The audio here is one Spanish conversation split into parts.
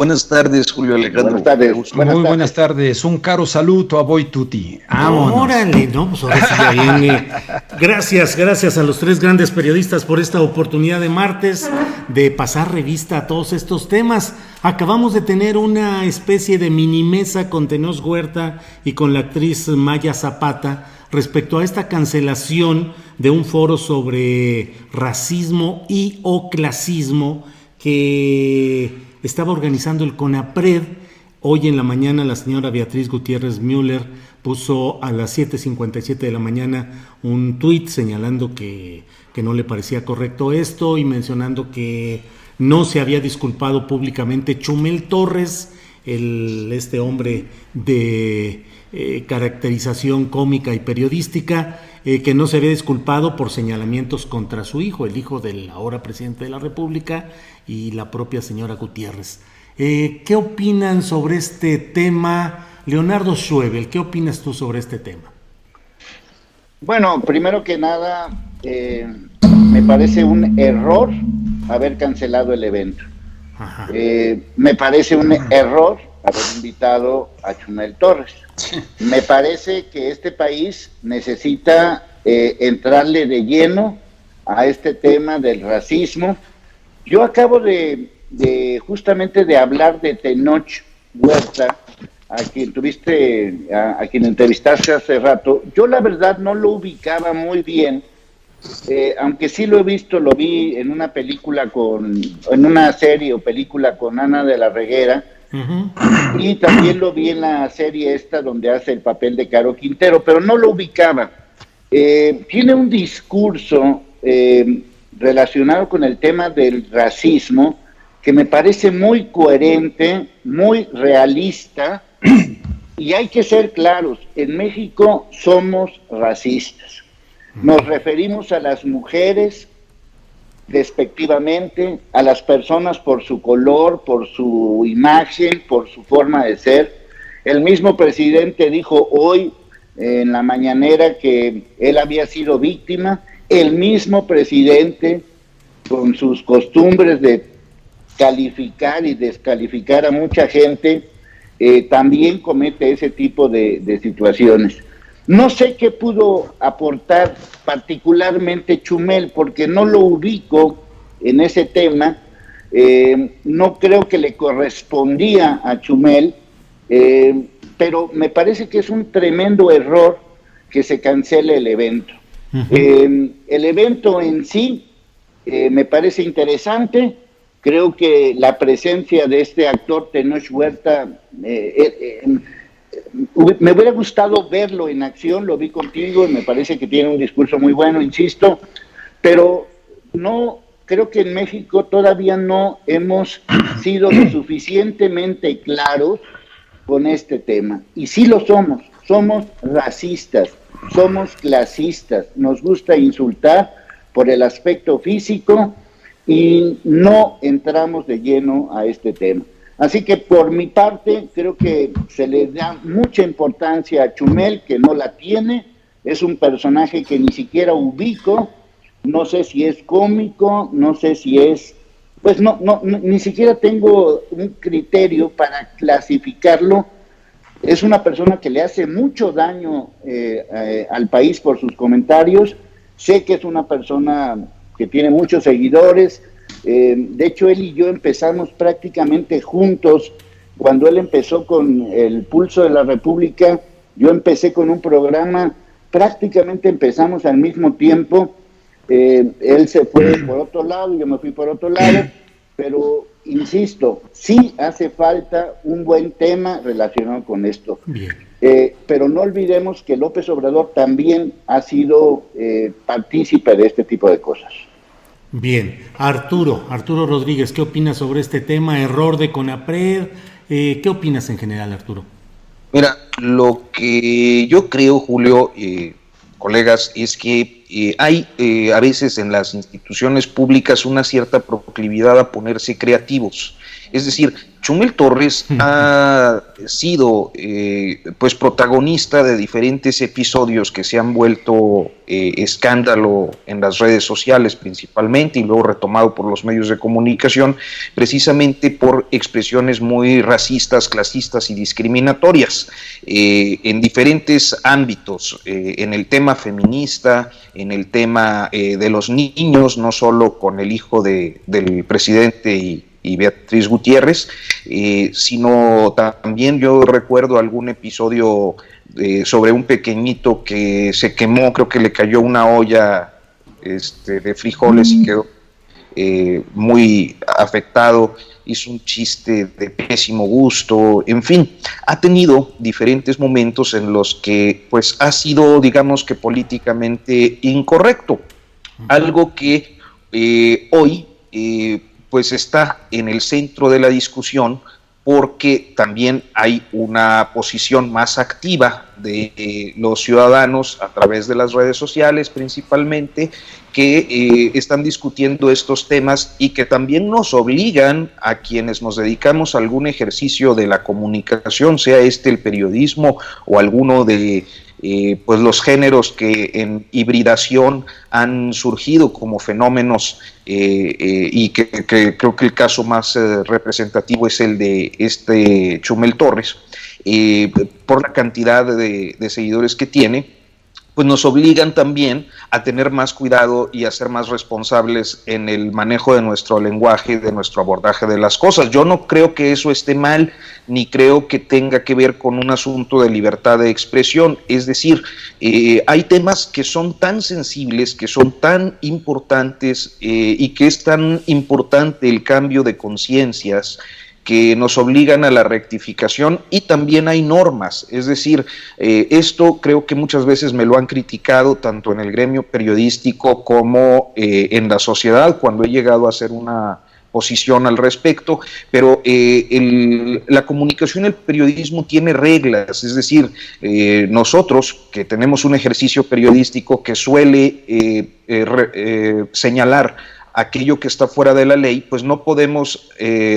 Buenas tardes, Julio Alejandro. Buenas tardes. Muy buenas tardes. Un caro saludo a Boy Tutti. Vámonos. Órale, no, pues ahora sí ya viene. Gracias a los tres grandes periodistas por esta oportunidad de martes de pasar revista a todos estos temas. Acabamos de tener una especie de mini mesa con Tenoch Huerta y con la actriz Maya Zapata respecto a esta cancelación de un foro sobre racismo y o clasismo que estaba organizando el CONAPRED. Hoy en la mañana la señora Beatriz Gutiérrez Müller puso a las 7:57 de la mañana un tuit señalando que no le parecía correcto esto y mencionando que no se había disculpado públicamente Chumel Torres, este hombre de caracterización cómica y periodística, que no se había disculpado por señalamientos contra su hijo, el hijo del ahora presidente de la República, y la propia señora Gutiérrez. ¿Qué opinan sobre este tema? Leonardo Schwebel, ¿qué opinas tú sobre este tema? Bueno, primero que nada, me parece un error haber cancelado el evento. Me parece un error haber invitado a Chumel Torres. Me parece que este país necesita entrarle de lleno a este tema del racismo. Yo acabo justamente de hablar de Tenoch Huerta, a quien entrevistaste hace rato. Yo la verdad no lo ubicaba muy bien, aunque sí lo vi en una película en una serie o película con Ana de la Reguera. Uh-huh. Y también lo vi en la serie esta donde hace el papel de Caro Quintero, pero no lo ubicaba. Tiene un discurso relacionado con el tema del racismo que me parece muy coherente, muy realista, y hay que ser claros, en México somos racistas. Nos referimos a las mujeres despectivamente, a las personas por su color, por su imagen, por su forma de ser. El mismo presidente dijo hoy en la mañanera que él había sido víctima. El mismo presidente, con sus costumbres de calificar y descalificar a mucha gente, también comete ese tipo de situaciones. No sé qué pudo aportar particularmente Chumel, porque no lo ubico en ese tema. No creo que le correspondía a Chumel, pero me parece que es un tremendo error que se cancele el evento. Uh-huh. El evento en sí me parece interesante. Creo que la presencia de este actor Tenoch Huerta, me hubiera gustado verlo en acción. Lo vi contigo y me parece que tiene un discurso muy bueno, insisto, pero no creo que en México todavía no hemos sido lo suficientemente claros con este tema. Y sí lo somos racistas, somos clasistas, nos gusta insultar por el aspecto físico y no entramos de lleno a este tema. Así que por mi parte creo que se le da mucha importancia a Chumel, que no la tiene. Es un personaje que ni siquiera ubico, no sé si es cómico, no sé si es, pues no, ni siquiera tengo un criterio para clasificarlo. Es una persona que le hace mucho daño al país por sus comentarios. Sé que es una persona que tiene muchos seguidores. De hecho, él y yo empezamos prácticamente juntos. Cuando él empezó con el Pulso de la República, yo empecé con un programa, prácticamente empezamos al mismo tiempo. Él se fue por otro lado, yo me fui por otro lado, pero insisto, sí hace falta un buen tema relacionado con esto. Pero no olvidemos que López Obrador también ha sido partícipe de este tipo de cosas. Bien, Arturo Rodríguez, ¿qué opinas sobre este tema? ¿Error de CONAPRED? ¿Qué opinas en general, Arturo? Mira, lo que yo creo, Julio, colegas, es que hay a veces en las instituciones públicas una cierta proclividad a ponerse creativos. Es decir, Chumel Torres ha sido pues protagonista de diferentes episodios que se han vuelto escándalo en las redes sociales principalmente, y luego retomado por los medios de comunicación, precisamente por expresiones muy racistas, clasistas y discriminatorias en diferentes ámbitos, en el tema feminista, en el tema de los niños, no solo con el hijo del presidente y Beatriz Gutiérrez, sino también yo recuerdo algún episodio sobre un pequeñito que se quemó, creo que le cayó una olla de frijoles y quedó muy afectado, hizo un chiste de pésimo gusto, en fin, ha tenido diferentes momentos en los que pues ha sido, digamos que políticamente incorrecto, algo que hoy pues está en el centro de la discusión, porque también hay una posición más activa de los ciudadanos a través de las redes sociales principalmente, que están discutiendo estos temas y que también nos obligan a quienes nos dedicamos a algún ejercicio de la comunicación, sea el periodismo o alguno de pues los géneros que en hibridación han surgido como fenómenos y que creo que el caso más representativo es el de Chumel Torres, por la cantidad de seguidores que tiene, pues nos obligan también a tener más cuidado y a ser más responsables en el manejo de nuestro lenguaje, de nuestro abordaje de las cosas. Yo no creo que eso esté mal, ni creo que tenga que ver con un asunto de libertad de expresión. Es decir, hay temas que son tan sensibles, que son tan importantes y que es tan importante el cambio de conciencias, que nos obligan a la rectificación, y también hay normas, es decir, esto creo que muchas veces me lo han criticado tanto en el gremio periodístico como en la sociedad cuando he llegado a hacer una posición al respecto, pero la comunicación y el periodismo tiene reglas, es decir, nosotros que tenemos un ejercicio periodístico que suele señalar aquello que está fuera de la ley, pues no podemos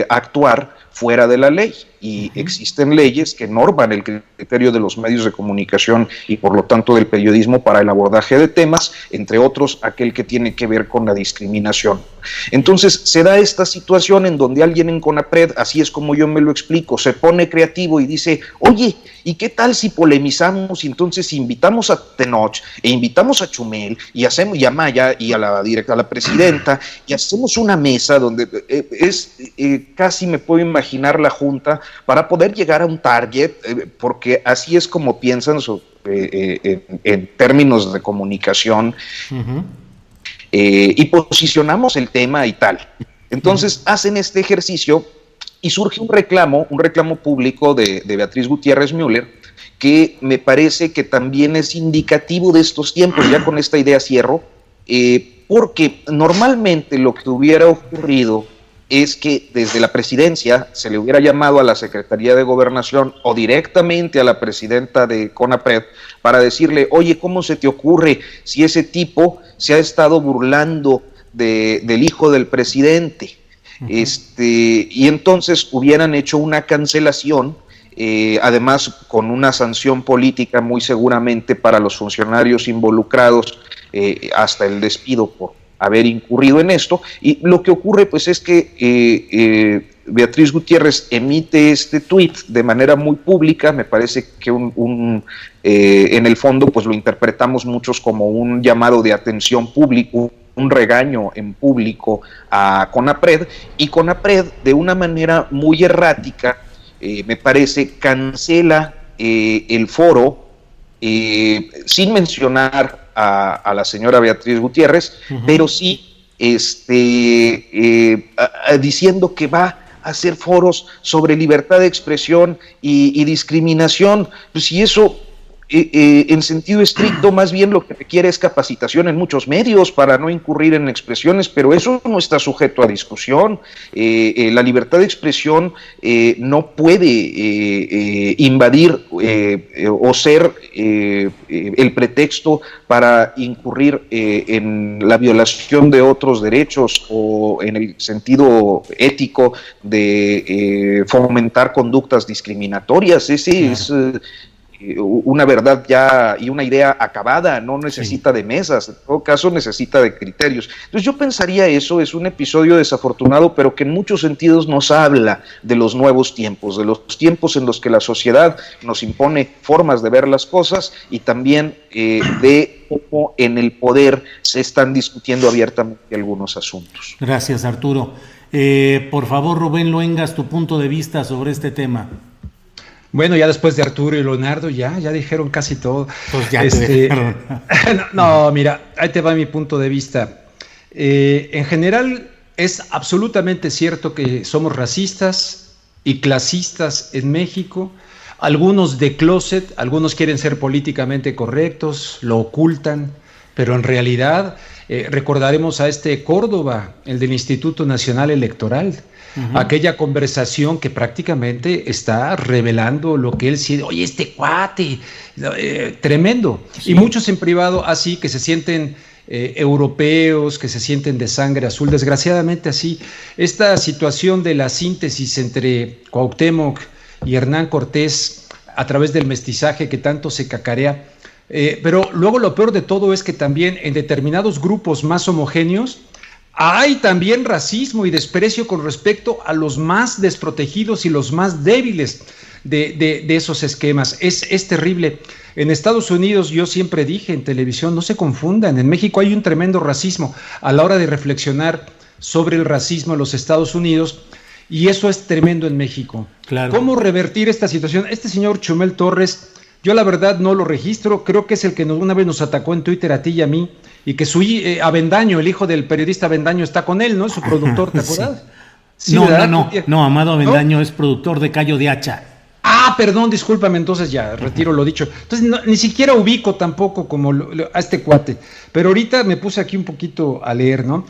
actuar fuera de la ley, y existen leyes que norman el criterio de los medios de comunicación y por lo tanto del periodismo para el abordaje de temas, entre otros aquel que tiene que ver con la discriminación. Entonces se da esta situación en donde alguien en CONAPRED, así es como yo me lo explico, se pone creativo y dice, oye, ¿y qué tal si polemizamos y entonces invitamos a Tenoch e invitamos a Chumel y hacemos a Maya y a la presidenta y hacemos una mesa donde casi me puedo imaginar la junta para poder llegar a un target, porque así es como piensan en términos de comunicación, y posicionamos el tema y tal. Entonces hacen este ejercicio y surge un reclamo público de Beatriz Gutiérrez Müller, que me parece que también es indicativo de estos tiempos. Ya con esta idea cierro, porque normalmente lo que hubiera ocurrido es que desde la presidencia se le hubiera llamado a la Secretaría de Gobernación o directamente a la presidenta de CONAPRED para decirle, oye, ¿cómo se te ocurre si ese tipo se ha estado burlando del hijo del presidente? Y entonces hubieran hecho una cancelación, además con una sanción política muy seguramente para los funcionarios involucrados, hasta el despido por haber incurrido en esto. Y lo que ocurre pues es que Beatriz Gutiérrez emite este tuit de manera muy pública. Me parece que en el fondo pues lo interpretamos muchos como un llamado de atención público, un regaño en público a CONAPRED, y CONAPRED de una manera muy errática, me parece, cancela el foro, sin mencionar a la señora Beatriz Gutiérrez, pero sí diciendo que va a hacer foros sobre libertad de expresión y discriminación. Pues si eso en sentido estricto, más bien lo que requiere es capacitación en muchos medios para no incurrir en expresiones, pero eso no está sujeto a discusión. La libertad de expresión no puede invadir o ser el pretexto para incurrir en la violación de otros derechos o en el sentido ético de fomentar conductas discriminatorias. Ese es una verdad ya y una idea acabada, no necesita de mesas, en todo caso necesita de criterios. Entonces yo pensaría eso es un episodio desafortunado, pero que en muchos sentidos nos habla de los nuevos tiempos, de los tiempos en los que la sociedad nos impone formas de ver las cosas y también de cómo en el poder se están discutiendo abiertamente algunos asuntos. Gracias, Arturo. Por favor, Rubén Luengas, tu punto de vista sobre este tema. Bueno, ya después de Arturo y Leonardo, ya dijeron casi todo. Pues ya te no, mira, ahí te va mi punto de vista. En general, es absolutamente cierto que somos racistas y clasistas en México. Algunos de closet, algunos quieren ser políticamente correctos, lo ocultan, pero en realidad recordaremos a Córdoba, el del Instituto Nacional Electoral. Aquella conversación que prácticamente está revelando lo que él siente. Oye, este cuate, tremendo. Sí. Y muchos en privado así que se sienten europeos, que se sienten de sangre azul. Desgraciadamente así. Esta situación de la síntesis entre Cuauhtémoc y Hernán Cortés a través del mestizaje que tanto se cacarea. Pero luego lo peor de todo es que también en determinados grupos más homogéneos hay también racismo y desprecio con respecto a los más desprotegidos y los más débiles de esos esquemas. Es terrible. En Estados Unidos, yo siempre dije en televisión, no se confundan, en México hay un tremendo racismo a la hora de reflexionar sobre el racismo en los Estados Unidos, y eso es tremendo en México. Claro. ¿Cómo revertir esta situación? Este señor Chumel Torres, yo la verdad no lo registro, creo que es el que una vez nos atacó en Twitter a ti y a mí, y que su Avendaño, el hijo del periodista Avendaño, está con él, ¿no? Es su productor, ¿te acuerdas? Sí, no, Amado Avendaño, ¿no? Es productor de Callo de Hacha. Ah, perdón, discúlpame, entonces ya retiro lo dicho. Entonces ni siquiera ubico tampoco como a este cuate, pero ahorita me puse aquí un poquito a leer, ¿no?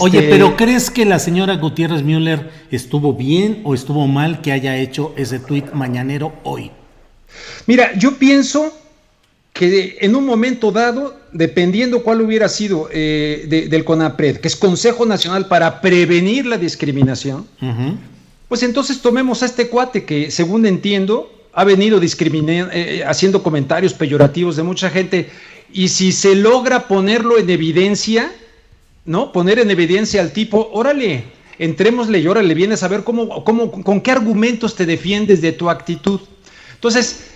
Oye, pero ¿crees que la señora Gutiérrez Müller estuvo bien o estuvo mal que haya hecho ese tuit mañanero hoy? Mira, yo pienso que en un momento dado, dependiendo cuál hubiera sido del CONAPRED, que es Consejo Nacional para Prevenir la Discriminación, pues entonces tomemos a este cuate que, según entiendo, ha venido haciendo comentarios peyorativos de mucha gente, y si se logra ponerlo en evidencia, ¿no? Poner en evidencia al tipo, órale, entrémosle y órale, vienes a ver con qué argumentos te defiendes de tu actitud. Entonces,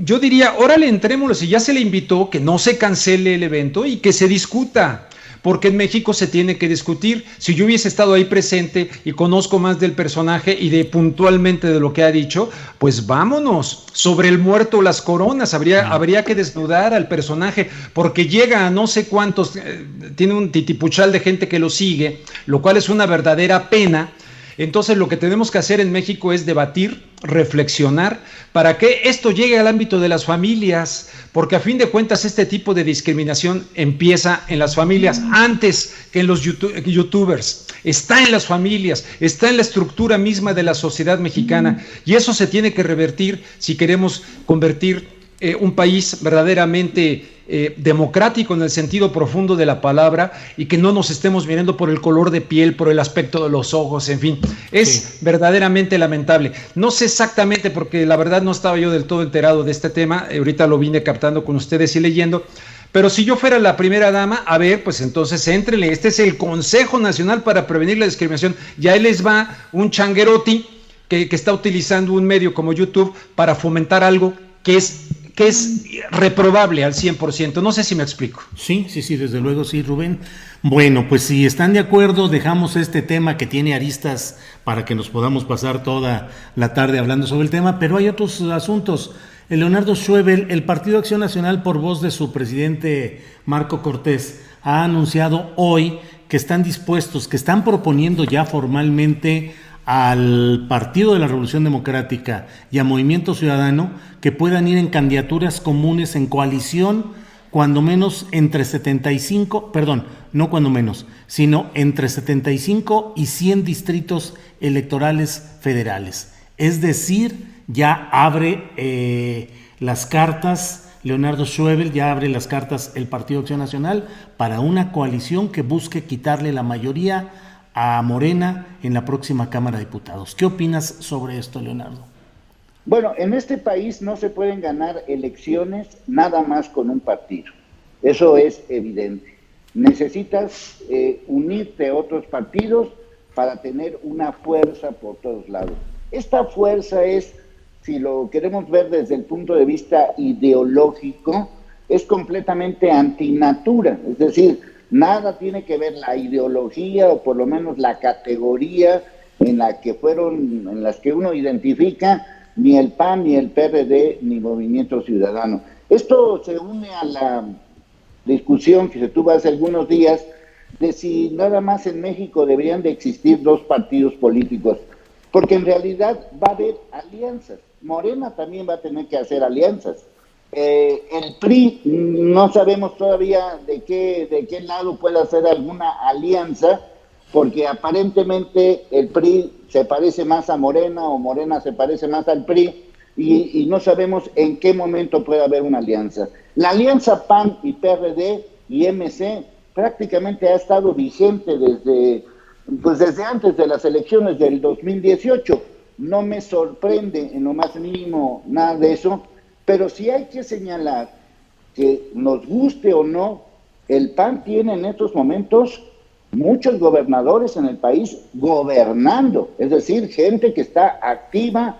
yo diría, órale, entrémoslo, si ya se le invitó, que no se cancele el evento y que se discuta, porque en México se tiene que discutir. Si yo hubiese estado ahí presente y conozco más del personaje y de puntualmente de lo que ha dicho, pues vámonos, sobre el muerto las coronas, habría que desnudar al personaje, porque llega a no sé cuántos, tiene un titipuchal de gente que lo sigue, lo cual es una verdadera pena. Entonces lo que tenemos que hacer en México es debatir, reflexionar, para que esto llegue al ámbito de las familias, porque a fin de cuentas este tipo de discriminación empieza en las familias antes que en los youtubers, está en las familias, está en la estructura misma de la sociedad mexicana, y eso se tiene que revertir si queremos convertir un país verdaderamente democrático en el sentido profundo de la palabra, y que no nos estemos mirando por el color de piel, por el aspecto de los ojos, en fin, es verdaderamente lamentable. No sé exactamente, porque la verdad no estaba yo del todo enterado de este tema, ahorita lo vine captando con ustedes y leyendo, pero si yo fuera la primera dama, a ver, pues entonces éntrenle, este es el Consejo Nacional para Prevenir la Discriminación, ya ahí les va un changueroti que está utilizando un medio como YouTube para fomentar algo que es reprobable al 100%. No sé si me explico. Sí, desde luego sí, Rubén. Bueno, pues si están de acuerdo, dejamos este tema que tiene aristas para que nos podamos pasar toda la tarde hablando sobre el tema, pero hay otros asuntos. Leonardo Schwebel, el Partido Acción Nacional, por voz de su presidente Marco Cortés, ha anunciado hoy que están dispuestos, que están proponiendo ya formalmente al Partido de la Revolución Democrática y a Movimiento Ciudadano que puedan ir en candidaturas comunes en coalición, cuando menos entre 75, perdón, no cuando menos, sino entre 75 y 100 distritos electorales federales. Es decir, ya abre las cartas, Leonardo Schwebel ya abre las cartas el Partido Acción Nacional para una coalición que busque quitarle la mayoría a Morena en la próxima Cámara de Diputados. ¿Qué opinas sobre esto, Leonardo? Bueno, en este país no se pueden ganar elecciones nada más con un partido. Eso es evidente. Necesitas unirte a otros partidos para tener una fuerza por todos lados. Esta fuerza es, si lo queremos ver desde el punto de vista ideológico, es completamente antinatura. Es decir, nada tiene que ver la ideología, o por lo menos la categoría en las que uno identifica, ni el PAN, ni el PRD, ni Movimiento Ciudadano. Esto se une a la discusión que se tuvo hace algunos días de si nada más en México deberían de existir dos partidos políticos, porque en realidad va a haber alianzas. Morena también va a tener que hacer alianzas. El PRI no sabemos todavía de qué lado puede hacer alguna alianza, porque aparentemente el PRI se parece más a Morena o Morena se parece más al PRI y no sabemos en qué momento puede haber una alianza. La alianza PAN y PRD y MC prácticamente ha estado vigente desde antes de las elecciones del 2018. No me sorprende en lo más mínimo nada de eso, pero sí hay que señalar que, nos guste o no, el PAN tiene en estos momentos muchos gobernadores en el país gobernando, es decir, gente que está activa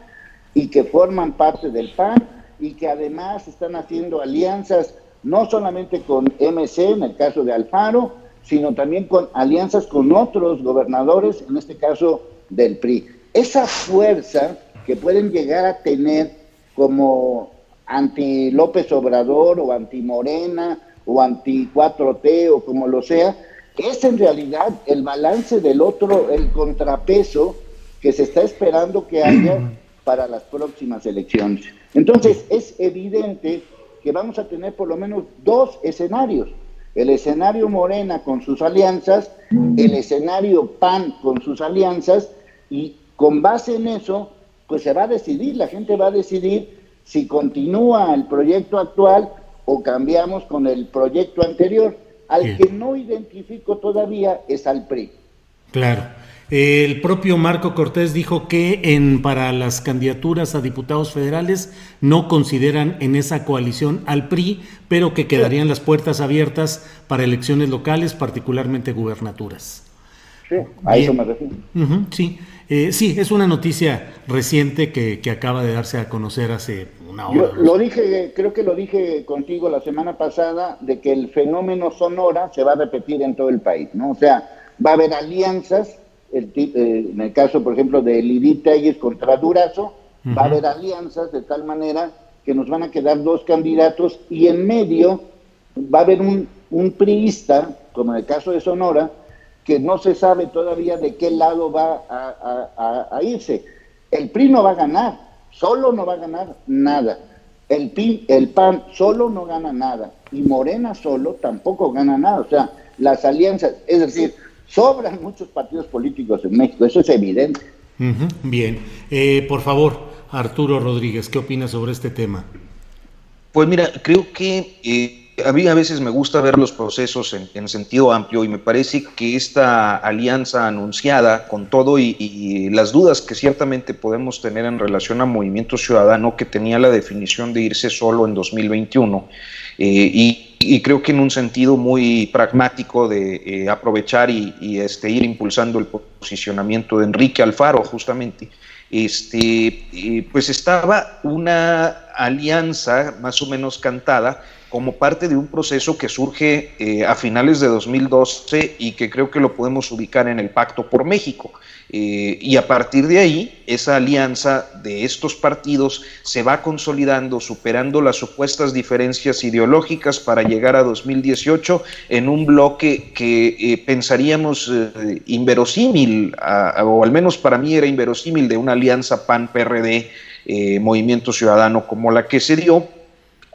y que forman parte del PAN y que además están haciendo alianzas no solamente con MC, en el caso de Alfaro, sino también con alianzas con otros gobernadores, en este caso del PRI. Esa fuerza que pueden llegar a tener como anti López Obrador o anti Morena o anti 4T o como lo sea, es en realidad el balance del otro, el contrapeso que se está esperando que haya para las próximas elecciones. Entonces es evidente que vamos a tener por lo menos dos escenarios: el escenario Morena con sus alianzas, el escenario PAN con sus alianzas, y con base en eso, pues se va a decidir, la gente va a decidir si continúa el proyecto actual o cambiamos con el proyecto anterior. Al que no identifico todavía es al PRI. Claro. El propio Marco Cortés dijo que para las candidaturas a diputados federales no consideran en esa coalición al PRI, pero que quedarían las puertas abiertas para elecciones locales, particularmente gubernaturas. Sí, a eso me refiero. Sí. Sí, es una noticia reciente que acaba de darse a conocer hace una hora. Yo creo que lo dije contigo la semana pasada, de que el fenómeno Sonora se va a repetir en todo el país, ¿no? O sea, va a haber alianzas, en el caso, por ejemplo, de Lidí Telles contra Durazo, va a haber alianzas de tal manera que nos van a quedar dos candidatos y en medio va a haber un priista, como en el caso de Sonora, que no se sabe todavía de qué lado va a irse. El PRI no va a ganar, solo no va a ganar nada. El PAN solo no gana nada. Y Morena solo tampoco gana nada. O sea, las alianzas, es decir, sobran muchos partidos políticos en México, eso es evidente. Bien. Por favor, Arturo Rodríguez, ¿qué opinas sobre este tema? Pues mira, creo que a mí a veces me gusta ver los procesos en sentido amplio y me parece que esta alianza anunciada con todo y las dudas que ciertamente podemos tener en relación a Movimiento Ciudadano, que tenía la definición de irse solo en 2021 y creo que en un sentido muy pragmático de aprovechar y ir impulsando el posicionamiento de Enrique Alfaro justamente, pues estaba una alianza más o menos cantada como parte de un proceso que surge a finales de 2012 y que creo que lo podemos ubicar en el Pacto por México. Y a partir de ahí, esa alianza de estos partidos se va consolidando, superando las supuestas diferencias ideológicas para llegar a 2018 en un bloque que pensaríamos inverosímil, o al menos para mí era inverosímil, de una alianza PAN-PRD, Movimiento Ciudadano como la que se dio,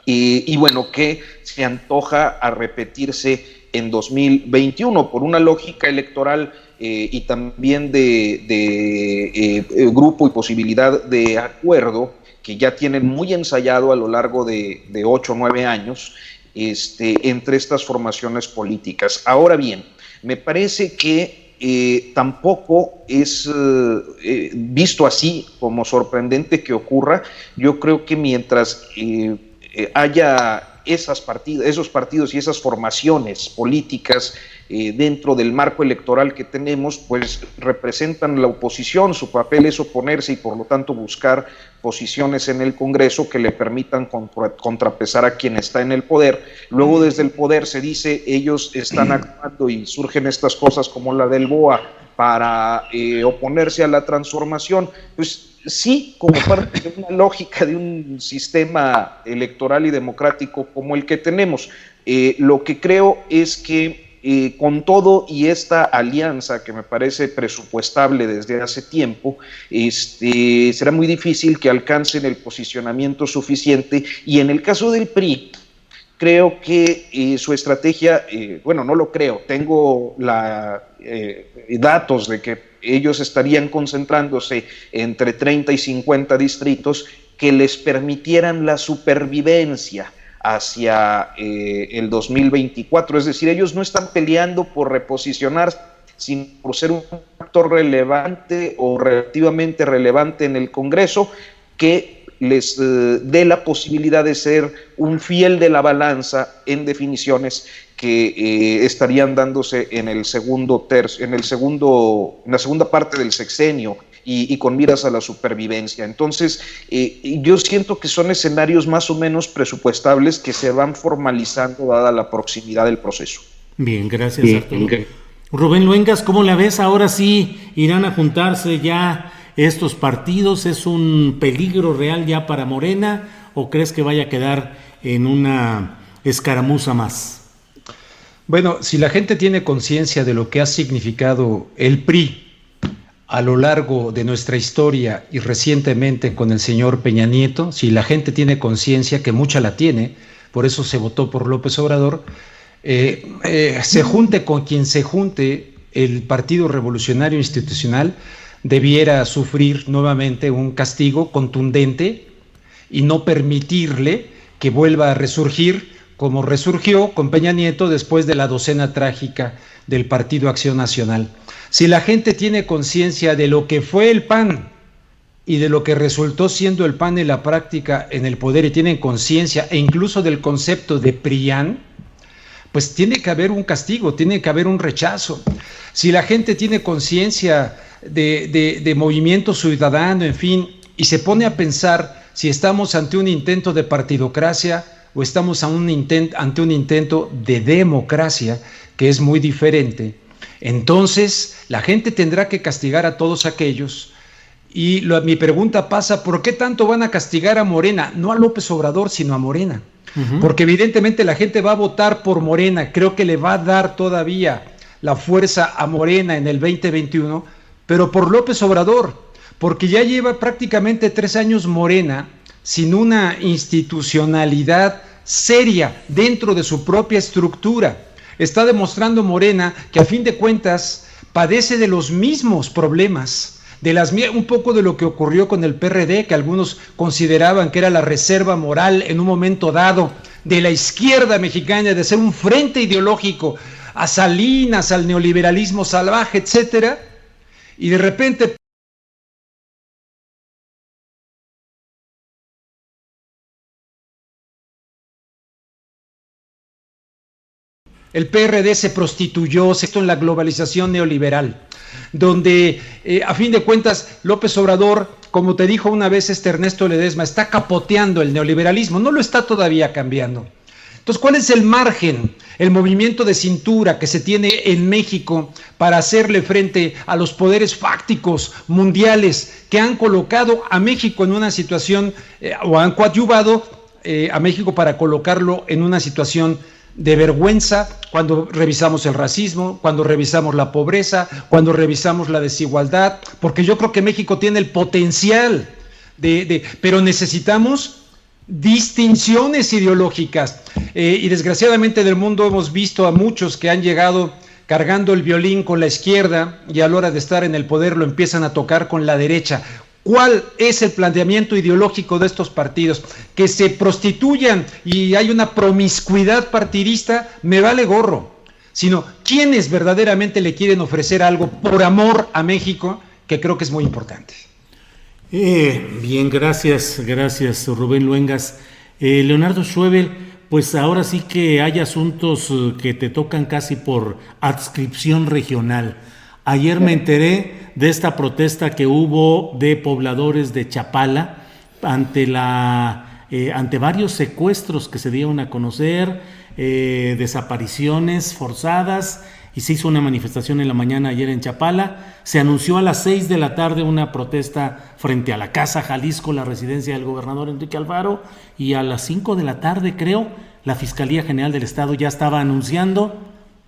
y bueno, que se antoja a repetirse en 2021 por una lógica electoral y también de grupo y posibilidad de acuerdo que ya tienen muy ensayado a lo largo de 8 o 9 años entre estas formaciones políticas. Ahora bien, me parece que tampoco es visto así como sorprendente que ocurra. Yo creo que mientras haya esos partidos y esas formaciones políticas dentro del marco electoral que tenemos, pues representan la oposición. Su papel es oponerse y por lo tanto buscar posiciones en el Congreso que le permitan contrapesar a quien está en el poder. Luego desde el poder se dice ellos están actuando y surgen estas cosas como la del BOA para oponerse a la transformación. Pues sí, como parte de una lógica de un sistema electoral y democrático como el que tenemos. Lo que creo es que con todo y esta alianza que me parece presupuestable desde hace tiempo, será muy difícil que alcancen el posicionamiento suficiente, y en el caso del PRI, creo que su estrategia, bueno, no lo creo, tengo datos de que ellos estarían concentrándose entre 30 y 50 distritos que les permitieran la supervivencia hacia el 2024, es decir, ellos no están peleando por reposicionarse, sino por ser un actor relevante o relativamente relevante en el Congreso que les dé la posibilidad de ser un fiel de la balanza en definiciones que estarían dándose en el segundo en la segunda parte del sexenio y con miras a la supervivencia. Entonces, yo siento que son escenarios más o menos presupuestables que se van formalizando dada la proximidad del proceso. Bien, gracias, Arturo. Rubén Luengas, ¿cómo la ves? Ahora sí irán a juntarse ya estos partidos. ¿Es un peligro real ya para Morena o crees que vaya a quedar en una escaramuza más? Bueno, si la gente tiene conciencia de lo que ha significado el PRI a lo largo de nuestra historia y recientemente con el señor Peña Nieto, si la gente tiene conciencia, que mucha la tiene, por eso se votó por López Obrador, se junte con quien se junte, el Partido Revolucionario Institucional debiera sufrir nuevamente un castigo contundente y no permitirle que vuelva a resurgir como resurgió con Peña Nieto después de la docena trágica del Partido Acción Nacional. Si la gente tiene conciencia de lo que fue el PAN y de lo que resultó siendo el PAN en la práctica en el poder, y tienen conciencia e incluso del concepto de PRIAN, pues tiene que haber un castigo, tiene que haber un rechazo. Si la gente tiene conciencia de movimiento ciudadano, en fin, y se pone a pensar si estamos ante un intento de partidocracia o estamos ante un intento de democracia, que es muy diferente, entonces la gente tendrá que castigar a todos aquellos. Y mi pregunta pasa, ¿por qué tanto van a castigar a Morena? No a López Obrador, sino a Morena. Porque evidentemente la gente va a votar por Morena, creo que le va a dar todavía la fuerza a Morena en el 2021, pero por López Obrador, porque ya lleva prácticamente 3 años Morena sin una institucionalidad seria dentro de su propia estructura. Está demostrando Morena que a fin de cuentas padece de los mismos problemas, un poco de lo que ocurrió con el PRD, que algunos consideraban que era la reserva moral en un momento dado de la izquierda mexicana, de ser un frente ideológico a Salinas, al neoliberalismo salvaje, etcétera, y de repente el PRD se prostituyó, esto en la globalización neoliberal, donde a fin de cuentas López Obrador, como te dijo una vez Ernesto Ledesma, está capoteando el neoliberalismo, no lo está todavía cambiando. Entonces, ¿cuál es el margen, el movimiento de cintura que se tiene en México para hacerle frente a los poderes fácticos mundiales que han colocado a México en una situación o han coadyuvado a México para colocarlo en una situación de vergüenza cuando revisamos el racismo, cuando revisamos la pobreza, cuando revisamos la desigualdad? Porque yo creo que México tiene el potencial pero necesitamos distinciones ideológicas, y desgraciadamente del mundo hemos visto a muchos que han llegado cargando el violín con la izquierda y a la hora de estar en el poder lo empiezan a tocar con la derecha. ¿Cuál es el planteamiento ideológico de estos partidos? Que se prostituyan y hay una promiscuidad partidista, me vale gorro, sino quienes verdaderamente le quieren ofrecer algo por amor a México, que creo que es muy importante. Bien, gracias Rubén Luengas. Leonardo Schwebel, pues ahora sí que hay asuntos que te tocan casi por adscripción regional. Ayer me enteré de esta protesta que hubo de pobladores de Chapala ante varios secuestros que se dieron a conocer, desapariciones forzadas, y se hizo una manifestación en la mañana ayer en Chapala. Se anunció a las 6 de la tarde una protesta frente a la Casa Jalisco, la residencia del gobernador Enrique Alfaro, y a las 5 de la tarde, creo, la Fiscalía General del Estado ya estaba anunciando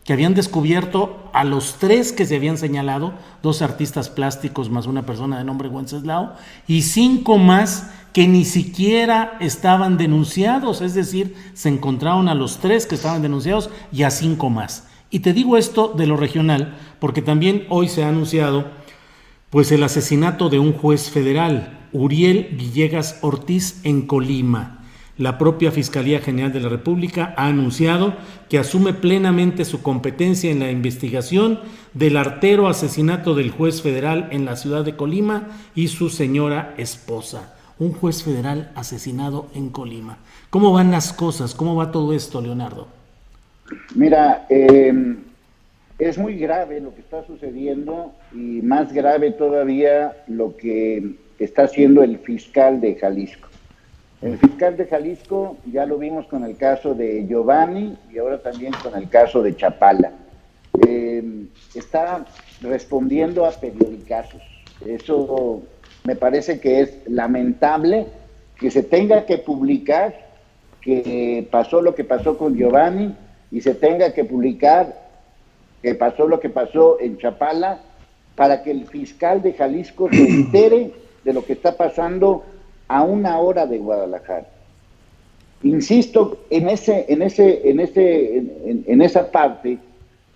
que habían descubierto a los 3 que se habían señalado, 2 artistas plásticos más una persona de nombre Wenceslao, y 5 más que ni siquiera estaban denunciados, es decir, se encontraron a los 3 que estaban denunciados y a 5 más. Y te digo esto de lo regional porque también hoy se ha anunciado pues el asesinato de un juez federal, Uriel Villegas Ortiz, en Colima. La propia Fiscalía General de la República ha anunciado que asume plenamente su competencia en la investigación del artero asesinato del juez federal en la ciudad de Colima y su señora esposa. Un juez federal asesinado en Colima. ¿Cómo van las cosas? ¿Cómo va todo esto, Leonardo? Mira, es muy grave lo que está sucediendo y más grave todavía lo que está haciendo el fiscal de Jalisco. El fiscal de Jalisco ya lo vimos con el caso de Giovanni y ahora también con el caso de Chapala. Está respondiendo a periodicazos. Eso me parece que es lamentable que se tenga que publicar que pasó lo que pasó con Giovanni y se tenga que publicar que pasó lo que pasó en Chapala para que el fiscal de Jalisco se entere de lo que está pasando a 1 hora de Guadalajara. Insisto en esa parte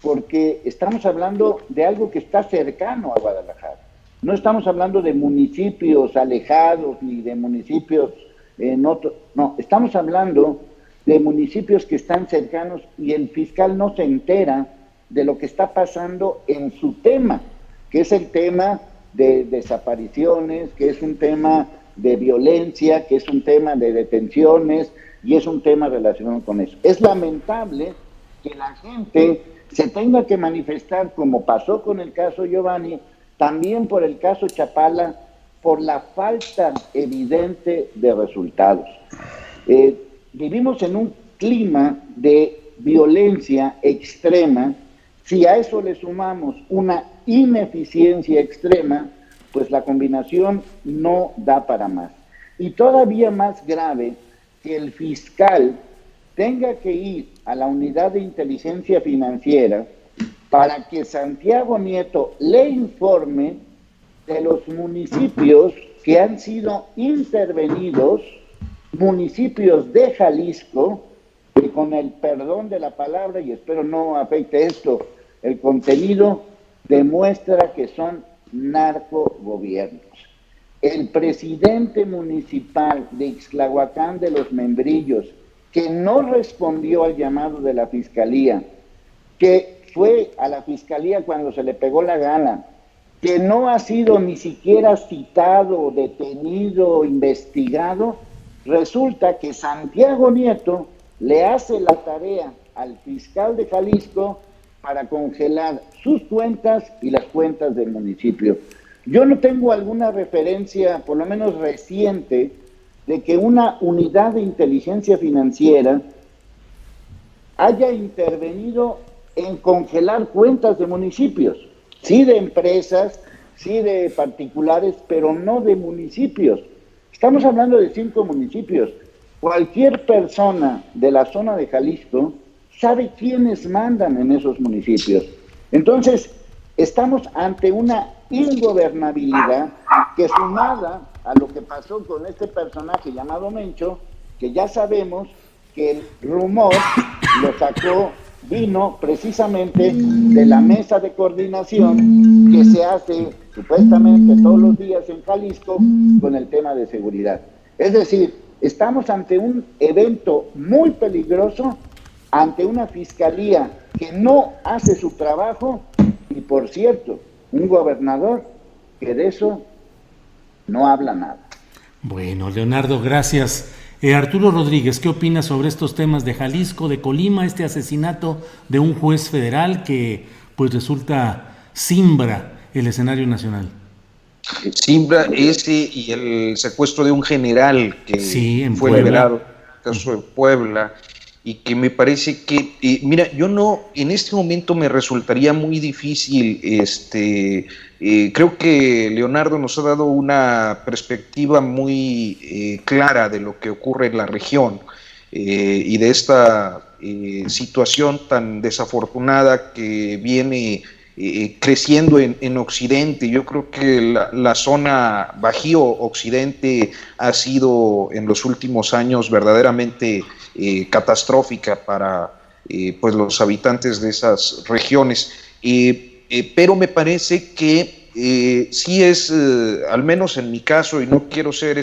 porque estamos hablando de algo que está cercano a Guadalajara. No estamos hablando de municipios alejados ni de municipios en otro, no, estamos hablando de municipios que están cercanos y el fiscal no se entera de lo que está pasando en su tema, que es el tema de desapariciones, que es un tema de violencia, que es un tema de detenciones y es un tema relacionado con eso. Es lamentable que la gente se tenga que manifestar, como pasó con el caso Giovanni, también por el caso Chapala, por la falta evidente de resultados. Vivimos en un clima de violencia extrema. Si a eso le sumamos una ineficiencia extrema, pues la combinación no da para más. Y todavía más grave que el fiscal tenga que ir a la unidad de inteligencia financiera para que Santiago Nieto le informe de los municipios que han sido intervenidos, municipios de Jalisco, que con el perdón de la palabra, y espero no afecte esto, el contenido demuestra que son narcogobiernos. El presidente municipal de Ixtlahuacán de los Membrillos, que no respondió al llamado de la fiscalía, que fue a la fiscalía cuando se le pegó la gana, que no ha sido ni siquiera citado, detenido, investigado, resulta que Santiago Nieto le hace la tarea al fiscal de Jalisco para congelar sus cuentas y las cuentas del municipio. Yo no tengo alguna referencia, por lo menos reciente, de que una unidad de inteligencia financiera haya intervenido en congelar cuentas de municipios, sí de empresas, sí de particulares, pero no de municipios. Estamos hablando de 5 municipios. Cualquier persona de la zona de Jalisco sabe quiénes mandan en esos municipios. Entonces, estamos ante una ingobernabilidad que, sumada a lo que pasó con este personaje llamado Mencho, que ya sabemos que el rumor lo sacó, vino precisamente de la mesa de coordinación que se hace supuestamente todos los días en Jalisco con el tema de seguridad. Es decir, estamos ante un evento muy peligroso, ante una fiscalía que no hace su trabajo y, por cierto, un gobernador que de eso no habla nada. Bueno, Leonardo, gracias. Arturo Rodríguez, ¿qué opinas sobre estos temas de Jalisco, de Colima, este asesinato de un juez federal que pues simbra el escenario nacional? Simbra ese y el secuestro de un general que fue Puebla. liberado, en el caso de Puebla, y que me parece que, mira, en este momento me resultaría muy difícil, creo que Leonardo nos ha dado una perspectiva muy clara de lo que ocurre en la región y de esta situación tan desafortunada que viene creciendo en Occidente. Yo creo que la zona Bajío Occidente ha sido en los últimos años verdaderamente catastrófica para pues los habitantes de esas regiones, pero me parece que sí es, al menos en mi caso, y no quiero ser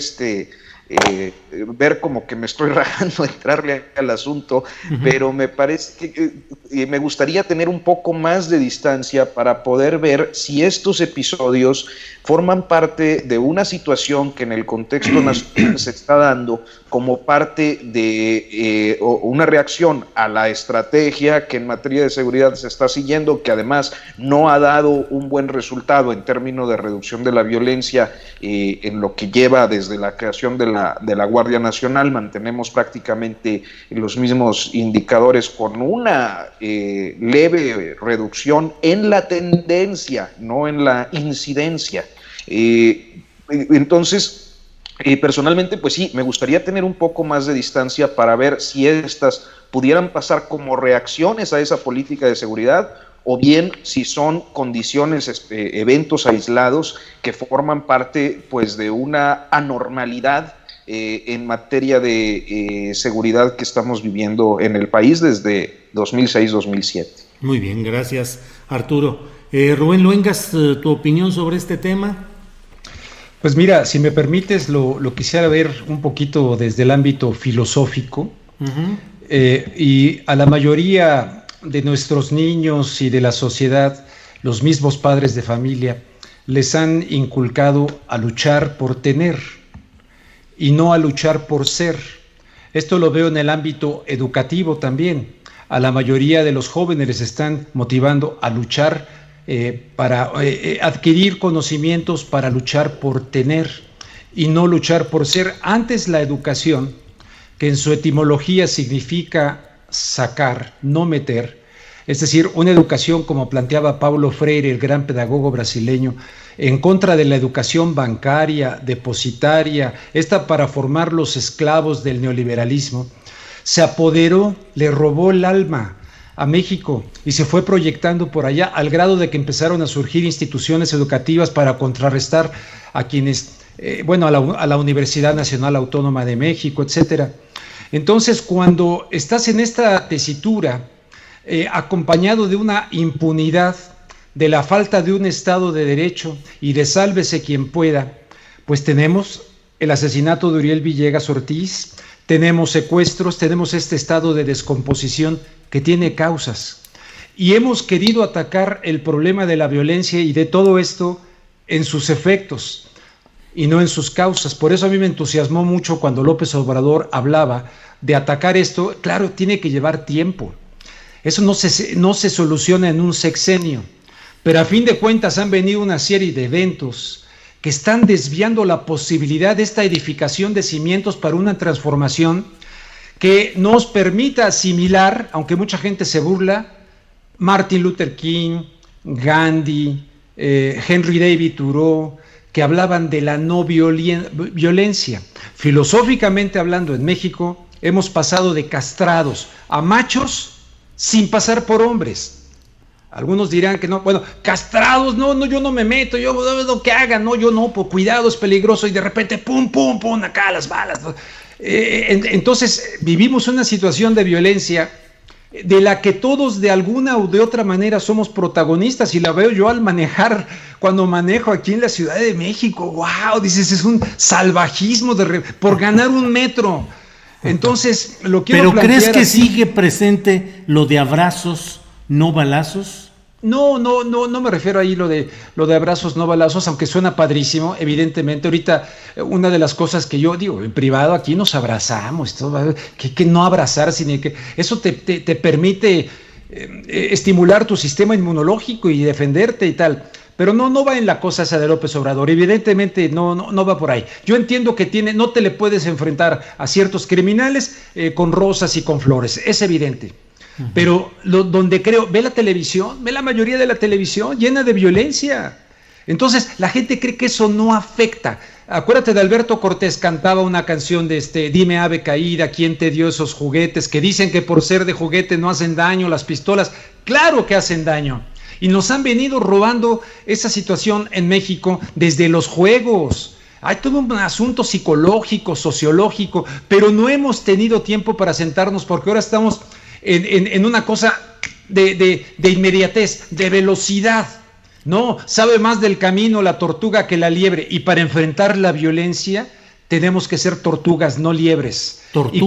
ver como que me estoy rajando entrarle al asunto, pero me parece que me gustaría tener un poco más de distancia para poder ver si estos episodios forman parte de una situación que en el contexto nacional se está dando como parte de una reacción a la estrategia que en materia de seguridad se está siguiendo, que además no ha dado un buen resultado en términos de reducción de la violencia en lo que lleva desde la creación de la Guardia Nacional. Mantenemos prácticamente los mismos indicadores con una leve reducción en la tendencia, no en la incidencia. Entonces, personalmente, pues sí, me gustaría tener un poco más de distancia para ver si estas pudieran pasar como reacciones a esa política de seguridad, o bien si son condiciones, eventos aislados que forman parte pues de una anormalidad en materia de seguridad que estamos viviendo en el país desde 2006-2007. Muy bien, gracias, Arturo. Rubén Luengas, ¿tu opinión sobre este tema? Pues mira, si me permites, lo quisiera ver un poquito desde el ámbito filosófico. Y a la mayoría de nuestros niños y de la sociedad, los mismos padres de familia, les han inculcado a luchar por tener y no a luchar por ser. Esto lo veo en el ámbito educativo también. A la mayoría de los jóvenes les están motivando a luchar para adquirir conocimientos, para luchar por tener y no luchar por ser. Antes la educación, que en su etimología significa sacar, no meter, es decir, una educación como planteaba Paulo Freire, el gran pedagogo brasileño, en contra de la educación bancaria, depositaria, esta para formar los esclavos del neoliberalismo, se apoderó, le robó el alma a México y se fue proyectando por allá al grado de que empezaron a surgir instituciones educativas para contrarrestar a quienes, a la Universidad Nacional Autónoma de México, etcétera. Entonces, cuando estás en esta tesitura, acompañado de una impunidad, de la falta de un Estado de Derecho y de sálvese quien pueda, pues tenemos el asesinato de Uriel Villegas Ortiz, tenemos secuestros, tenemos este estado de descomposición que tiene causas. Y hemos querido atacar el problema de la violencia y de todo esto en sus efectos y no en sus causas. Por eso a mí me entusiasmó mucho cuando López Obrador hablaba de atacar esto. Claro, tiene que llevar tiempo. Eso no se soluciona en un sexenio. Pero a fin de cuentas han venido una serie de eventos que están desviando la posibilidad de esta edificación de cimientos para una transformación que nos permita asimilar, aunque mucha gente se burla, Martin Luther King, Gandhi, Henry David Thoreau, que hablaban de la no violencia. Filosóficamente hablando, en México hemos pasado de castrados a machos sin pasar por hombres. Algunos dirán que no, bueno, castrados, no, yo no me meto, yo lo que hagan, no, yo no, pues cuidado, es peligroso, y de repente, pum, acá las balas. Entonces, vivimos una situación de violencia de la que todos de alguna o de otra manera somos protagonistas, y la veo yo al manejar, cuando manejo aquí en la Ciudad de México, wow, dices, es un salvajismo por ganar un metro. Entonces, lo quiero plantear. ¿Pero crees que así. Sigue presente lo de abrazos, no balazos? No me refiero ahí lo de abrazos, no balazos, aunque suena padrísimo, evidentemente. Ahorita, una de las cosas que yo digo, en privado aquí nos abrazamos, todo, que no abrazar, sino que eso te permite estimular tu sistema inmunológico y defenderte y tal. Pero no va en la cosa esa de López Obrador, evidentemente no va por ahí. Yo entiendo que no te le puedes enfrentar a ciertos criminales con rosas y con flores, es evidente. Pero donde creo, ve la mayoría de la televisión llena de violencia. Entonces la gente cree que eso no afecta. Acuérdate de Alberto Cortés, cantaba una canción de Dime ave caída, ¿quién te dio esos juguetes? Que dicen que por ser de juguete no hacen daño las pistolas. Claro que hacen daño. Y nos han venido robando esa situación en México desde los juegos. Hay todo un asunto psicológico, sociológico, pero no hemos tenido tiempo para sentarnos porque ahora estamos en una cosa de inmediatez, de velocidad. No, sabe más del camino la tortuga que la liebre, y para enfrentar la violencia tenemos que ser tortugas, no liebres. Tortugas. Y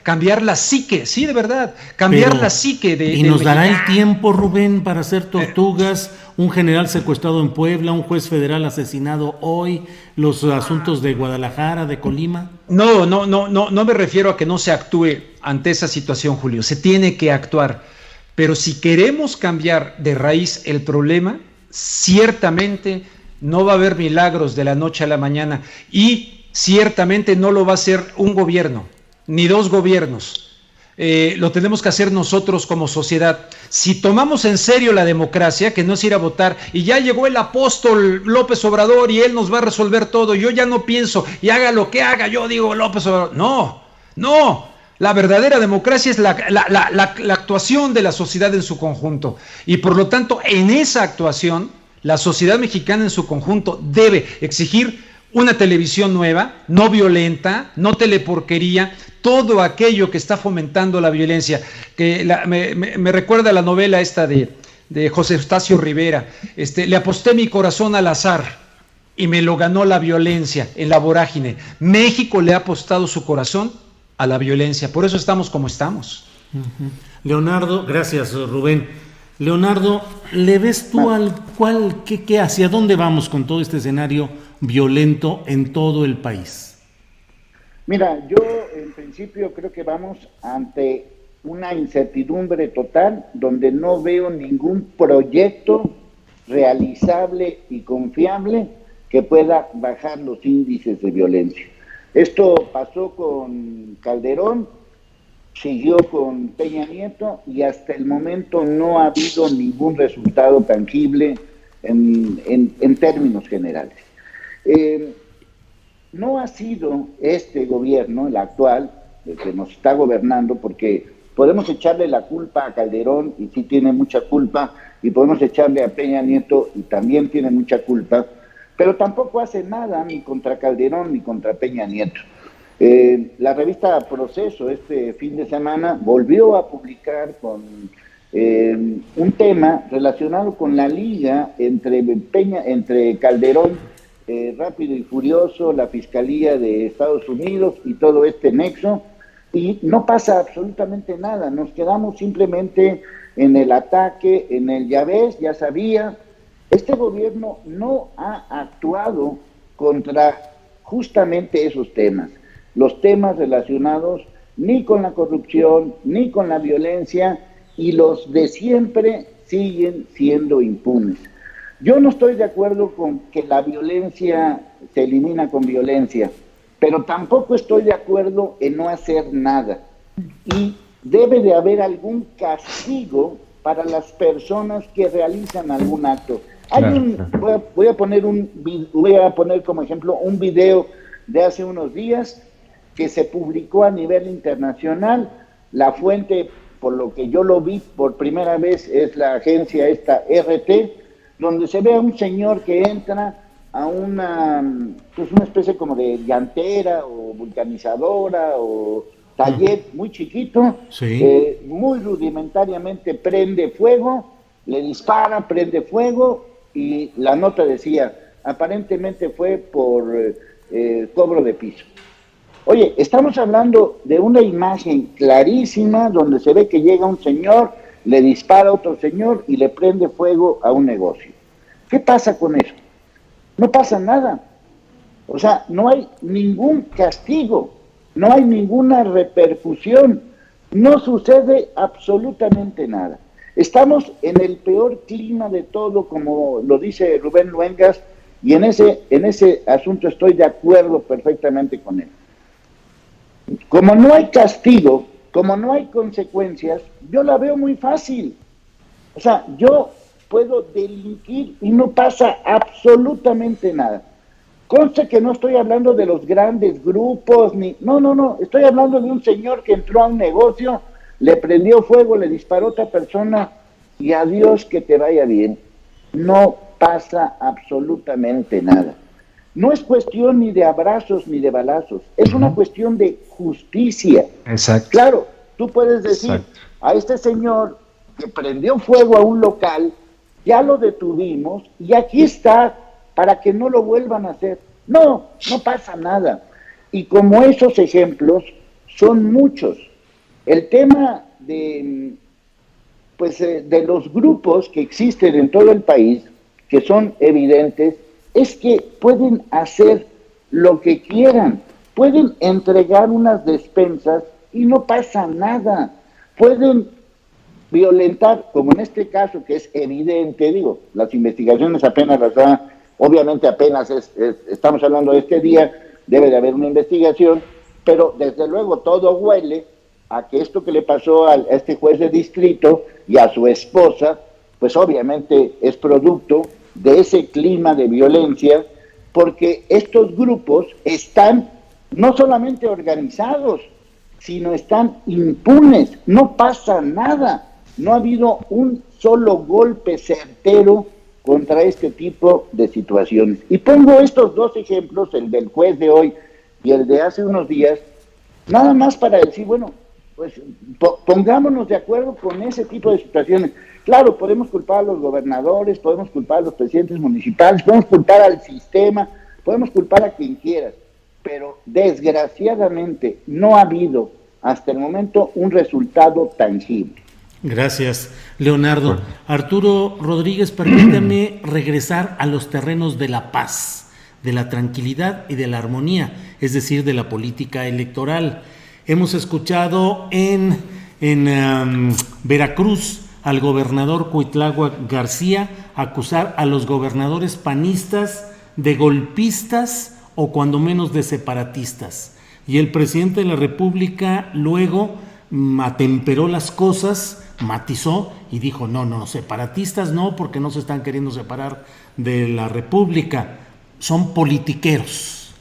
cambiar la psique, sí, de verdad, la psique de... ¿Y nos dará el tiempo, Rubén, para ser tortugas? Un general secuestrado en Puebla, un juez federal asesinado hoy, los asuntos de Guadalajara, de Colima. No me refiero a que no se actúe ante esa situación, Julio, se tiene que actuar, pero si queremos cambiar de raíz el problema, ciertamente no va a haber milagros de la noche a la mañana, y ciertamente no lo va a hacer un gobierno, ni dos gobiernos. Lo tenemos que hacer nosotros como sociedad. Si tomamos en serio la democracia, que no es ir a votar y ya llegó el apóstol López Obrador y él nos va a resolver todo, yo ya no pienso y haga lo que haga, yo digo López Obrador, no, la verdadera democracia es la actuación de la sociedad en su conjunto, y por lo tanto en esa actuación la sociedad mexicana en su conjunto debe exigir una televisión nueva, no violenta, no teleporquería, todo aquello que está fomentando la violencia, que me recuerda a la novela esta de José Eustacio Rivera, le aposté mi corazón al azar y me lo ganó la violencia en la vorágine. México le ha apostado su corazón a la violencia, por eso estamos como estamos. Leonardo, gracias Rubén. Leonardo, ¿le ves tú hacia dónde vamos con todo este escenario violento en todo el país? Mira, yo en principio creo que vamos ante una incertidumbre total donde no veo ningún proyecto realizable y confiable que pueda bajar los índices de violencia. Esto pasó con Calderón, siguió con Peña Nieto y hasta el momento no ha habido ningún resultado tangible en términos generales. No ha sido este gobierno, el actual, el que nos está gobernando, porque podemos echarle la culpa a Calderón y sí tiene mucha culpa, y podemos echarle a Peña Nieto y también tiene mucha culpa, pero tampoco hace nada ni contra Calderón ni contra Peña Nieto. La revista Proceso este fin de semana volvió a publicar con un tema relacionado con la liga entre Calderón, Rápido y Furioso, la Fiscalía de Estados Unidos y todo este nexo, y no pasa absolutamente nada, nos quedamos simplemente en el ataque, en el ya ves, ya sabía. Este gobierno no ha actuado contra justamente esos temas, los temas relacionados ni con la corrupción, ni con la violencia, y los de siempre siguen siendo impunes. Yo no estoy de acuerdo con que la violencia se elimina con violencia, pero tampoco estoy de acuerdo en no hacer nada. y debe de haber algún castigo para las personas que realizan algún acto. Voy a poner como ejemplo un video de hace unos días que se publicó a nivel internacional. La fuente, por lo que yo lo vi por primera vez, es la agencia esta RT, donde se ve a un señor que entra a una especie como de llantera o vulcanizadora o taller muy chiquito, sí. Muy rudimentariamente prende fuego, le dispara, prende fuego, y la nota decía, aparentemente fue por cobro de piso. Oye, estamos hablando de una imagen clarísima donde se ve que llega un señor, le dispara a otro señor y le prende fuego a un negocio. ¿Qué pasa con eso? No pasa nada. O sea, no hay ningún castigo, no hay ninguna repercusión, no sucede absolutamente nada. Estamos en el peor clima de todo, como lo dice Rubén Luengas, y en ese asunto estoy de acuerdo perfectamente con él. Como no hay castigo, como no hay consecuencias, yo la veo muy fácil. O sea, yo puedo delinquir y no pasa absolutamente nada. Conste que no estoy hablando de los grandes grupos, no, estoy hablando de un señor que entró a un negocio, le prendió fuego, le disparó a otra persona y adiós, que te vaya bien. No pasa absolutamente nada. No es cuestión ni de abrazos ni de balazos, es una cuestión de justicia. Exacto. Claro, tú puedes decir, a este señor que prendió fuego a un local, ya lo detuvimos y aquí está para que no lo vuelvan a hacer. No pasa nada. Y como esos ejemplos son muchos. El tema de los grupos que existen en todo el país, que son evidentes, es que pueden hacer lo que quieran, pueden entregar unas despensas y no pasa nada, pueden violentar, como en este caso que es evidente, las investigaciones apenas las da, obviamente apenas estamos hablando de este día, debe de haber una investigación, pero desde luego todo huele a que esto que le pasó a este juez de distrito y a su esposa, pues obviamente es producto de ese clima de violencia, porque estos grupos están no solamente organizados, sino están impunes, no pasa nada, no ha habido un solo golpe certero contra este tipo de situaciones. Y pongo estos dos ejemplos, el del juez de hoy y el de hace unos días, nada más para decir, bueno, pues pongámonos de acuerdo con ese tipo de situaciones. Claro, podemos culpar a los gobernadores, podemos culpar a los presidentes municipales, podemos culpar al sistema, podemos culpar a quien quieras, pero desgraciadamente no ha habido hasta el momento un resultado tangible. Gracias, Leonardo. Arturo Rodríguez, permítame regresar a los terrenos de la paz, de la tranquilidad y de la armonía, es decir, de la política electoral. Hemos escuchado en Veracruz al gobernador Cuitláhuac García acusar a los gobernadores panistas de golpistas o cuando menos de separatistas. Y el presidente de la República luego atemperó las cosas, matizó y dijo, no, separatistas no, porque no se están queriendo separar de la República, son politiqueros.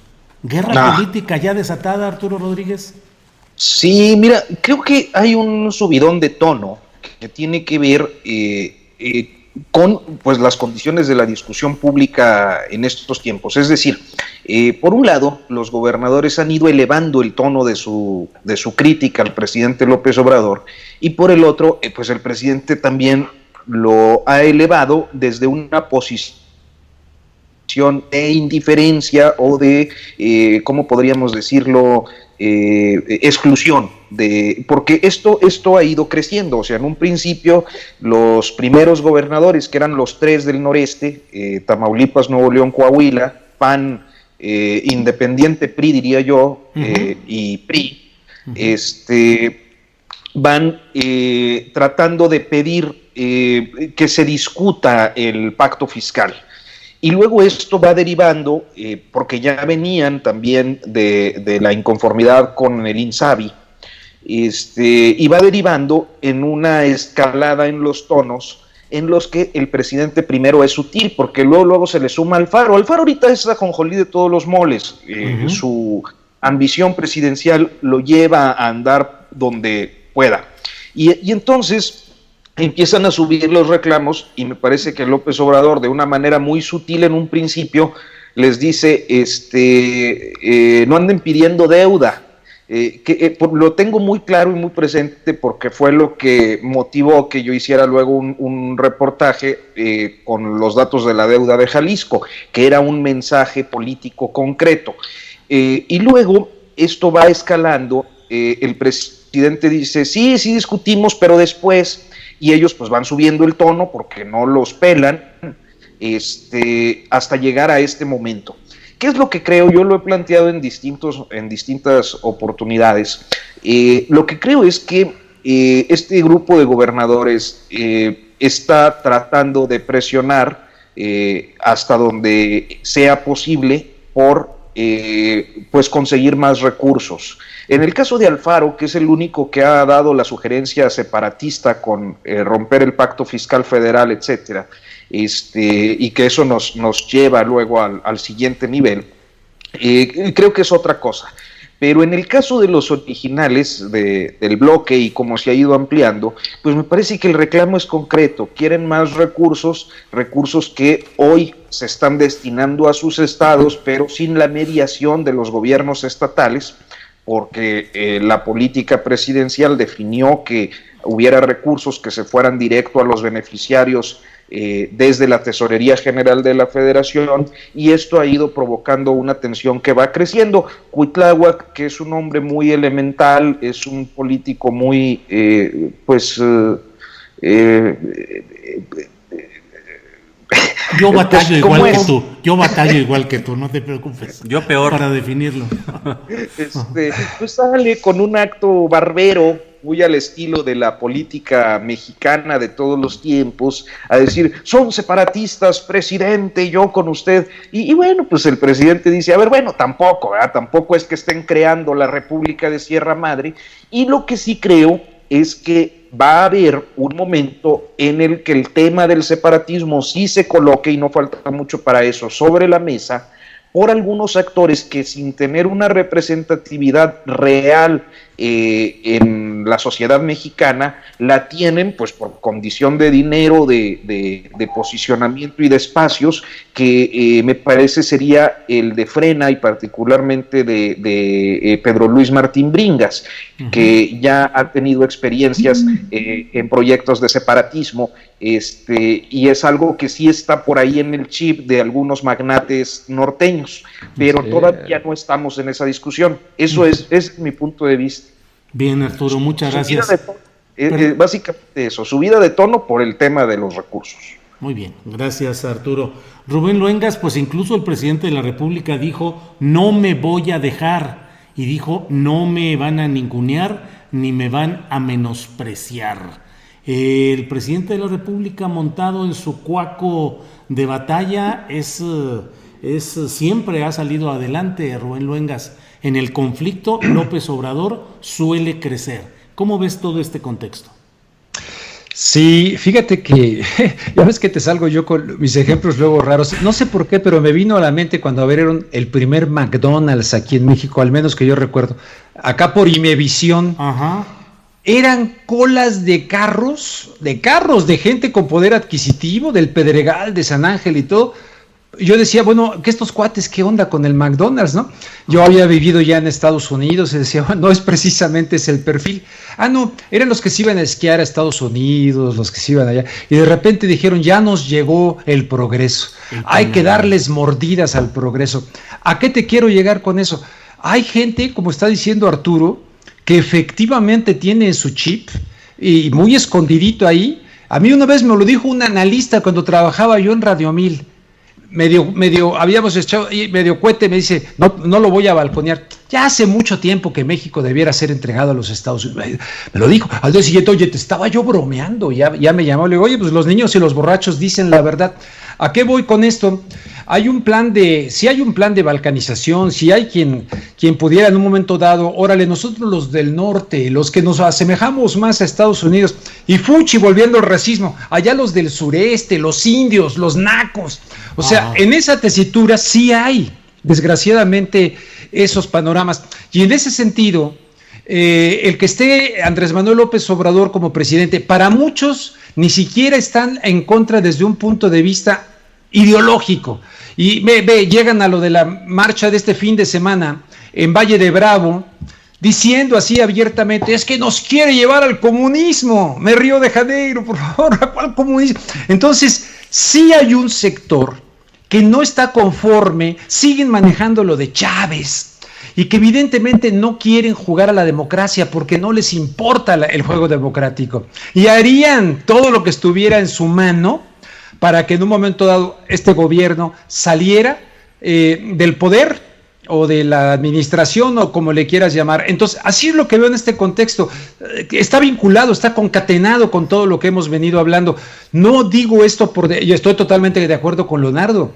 ¿Guerra política ya desatada, Arturo Rodríguez? Sí, mira, creo que hay un subidón de tono que tiene que ver con pues las condiciones de la discusión pública en estos tiempos. Es decir, por un lado, los gobernadores han ido elevando el tono de su crítica al presidente López Obrador, y por el otro, pues el presidente también lo ha elevado desde una posición de indiferencia o de, ¿cómo podríamos decirlo?, exclusión, porque esto ha ido creciendo. O sea, en un principio los primeros gobernadores, que eran los tres del noreste, Tamaulipas, Nuevo León, Coahuila, PAN, Independiente, PRI diría yo, y PRI, van tratando de pedir que se discuta el pacto fiscal. Y luego esto va derivando, porque ya venían también de la inconformidad con el INSABI, y va derivando en una escalada en los tonos en los que el presidente primero es sutil, porque luego se le suma Alfaro. Alfaro ahorita es ajonjolí de todos los moles. Su ambición presidencial lo lleva a andar donde pueda. Y entonces empiezan a subir los reclamos, y me parece que López Obrador, de una manera muy sutil en un principio, les dice, no anden pidiendo deuda. Lo tengo muy claro y muy presente porque fue lo que motivó que yo hiciera luego un reportaje con los datos de la deuda de Jalisco, que era un mensaje político concreto. Y luego esto va escalando, el presidente dice, sí discutimos, pero después, y ellos pues van subiendo el tono porque no los pelan, hasta llegar a este momento. ¿Qué es lo que creo? Yo lo he planteado en distintas oportunidades. Lo que creo es que este grupo de gobernadores está tratando de presionar hasta donde sea posible por pues conseguir más recursos. En el caso de Alfaro, que es el único que ha dado la sugerencia separatista con romper el pacto fiscal federal, etcétera, y que eso nos lleva luego al siguiente nivel, creo que es otra cosa. Pero en el caso de los originales del bloque y como se ha ido ampliando, pues me parece que el reclamo es concreto. Quieren más recursos que hoy se están destinando a sus estados, pero sin la mediación de los gobiernos estatales, porque la política presidencial definió que hubiera recursos que se fueran directo a los beneficiarios desde la Tesorería General de la Federación, y esto ha ido provocando una tensión que va creciendo. Cuitláhuac, que es un hombre muy elemental, es un político muy, yo batallo igual que tú, no te preocupes. Yo peor. Para definirlo. Pues sale con un acto barbero, muy al estilo de la política mexicana de todos los tiempos, a decir, son separatistas, presidente, yo con usted. Y bueno, pues el presidente dice, a ver, bueno, tampoco es que estén creando la República de Sierra Madre. Y lo que sí creo es que va a haber un momento en el que el tema del separatismo sí se coloque, y no falta mucho para eso, sobre la mesa, por algunos actores que, sin tener una representatividad real en la sociedad mexicana, la tienen pues por condición de dinero, de posicionamiento y de espacios, que me parece sería el de Frena y particularmente de Pedro Luis Martín Bringas, que ya ha tenido experiencias en proyectos de separatismo, y es algo que sí está por ahí en el chip de algunos magnates norteños, pero todavía no estamos en esa discusión. Eso es mi punto de vista. Bien, Arturo, muchas gracias. Básicamente eso, subida de tono por el tema de los recursos. Muy bien, gracias, Arturo. Rubén Luengas, pues incluso el presidente de la República dijo, no me voy a dejar, y dijo, no me van a ningunear ni me van a menospreciar. El presidente de la República, montado en su cuaco de batalla, siempre ha salido adelante, Rubén Luengas. En el conflicto, López Obrador suele crecer. ¿Cómo ves todo este contexto? Sí, fíjate que ya ves que te salgo yo con mis ejemplos luego raros. No sé por qué, pero me vino a la mente cuando abrieron el primer McDonald's aquí en México, al menos que yo recuerdo, acá por Imevisión. Ajá. Eran colas de carros, de gente con poder adquisitivo, del Pedregal, de San Ángel y todo. Yo decía, bueno, que estos cuates, ¿qué onda con el McDonald's, no? Yo había vivido ya en Estados Unidos y decía, bueno, no es precisamente ese el perfil. No, eran los que se iban a esquiar a Estados Unidos, los que se iban allá. Y de repente dijeron, ya nos llegó el progreso. Hay que darles mordidas al progreso. ¿A qué te quiero llegar con eso? Hay gente, como está diciendo Arturo, que efectivamente tiene en su chip, y muy escondidito ahí. A mí una vez me lo dijo un analista cuando trabajaba yo en Radio 1000. Medio habíamos echado medio cohete, me dice, no lo voy a balconear. Ya hace mucho tiempo que México debiera ser entregado a los Estados Unidos. Me lo dijo. Al día siguiente, oye, te estaba yo bromeando. Ya me llamó, le digo, oye, pues los niños y los borrachos dicen la verdad. ¿A qué voy con esto? si hay un plan de balcanización, si hay quien pudiera en un momento dado, órale, nosotros los del norte, los que nos asemejamos más a Estados Unidos, y fuchi, volviendo al racismo, allá los del sureste, los indios, los nacos, o sea, en esa tesitura sí hay, desgraciadamente, esos panoramas, y en ese sentido, el que esté Andrés Manuel López Obrador como presidente, para muchos ni siquiera están en contra desde un punto de vista ideológico. Y llegan a lo de la marcha de este fin de semana en Valle de Bravo, diciendo así abiertamente, es que nos quiere llevar al comunismo. Me río de Janeiro, por favor, ¿a cuál comunismo? Entonces, sí hay un sector que no está conforme, siguen manejando lo de Chávez, y que evidentemente no quieren jugar a la democracia porque no les importa el juego democrático, y harían todo lo que estuviera en su mano para que en un momento dado este gobierno saliera del poder o de la administración o como le quieras llamar. Entonces, así es lo que veo en este contexto. Está vinculado, está concatenado con todo lo que hemos venido hablando. No digo esto yo estoy totalmente de acuerdo con Leonardo.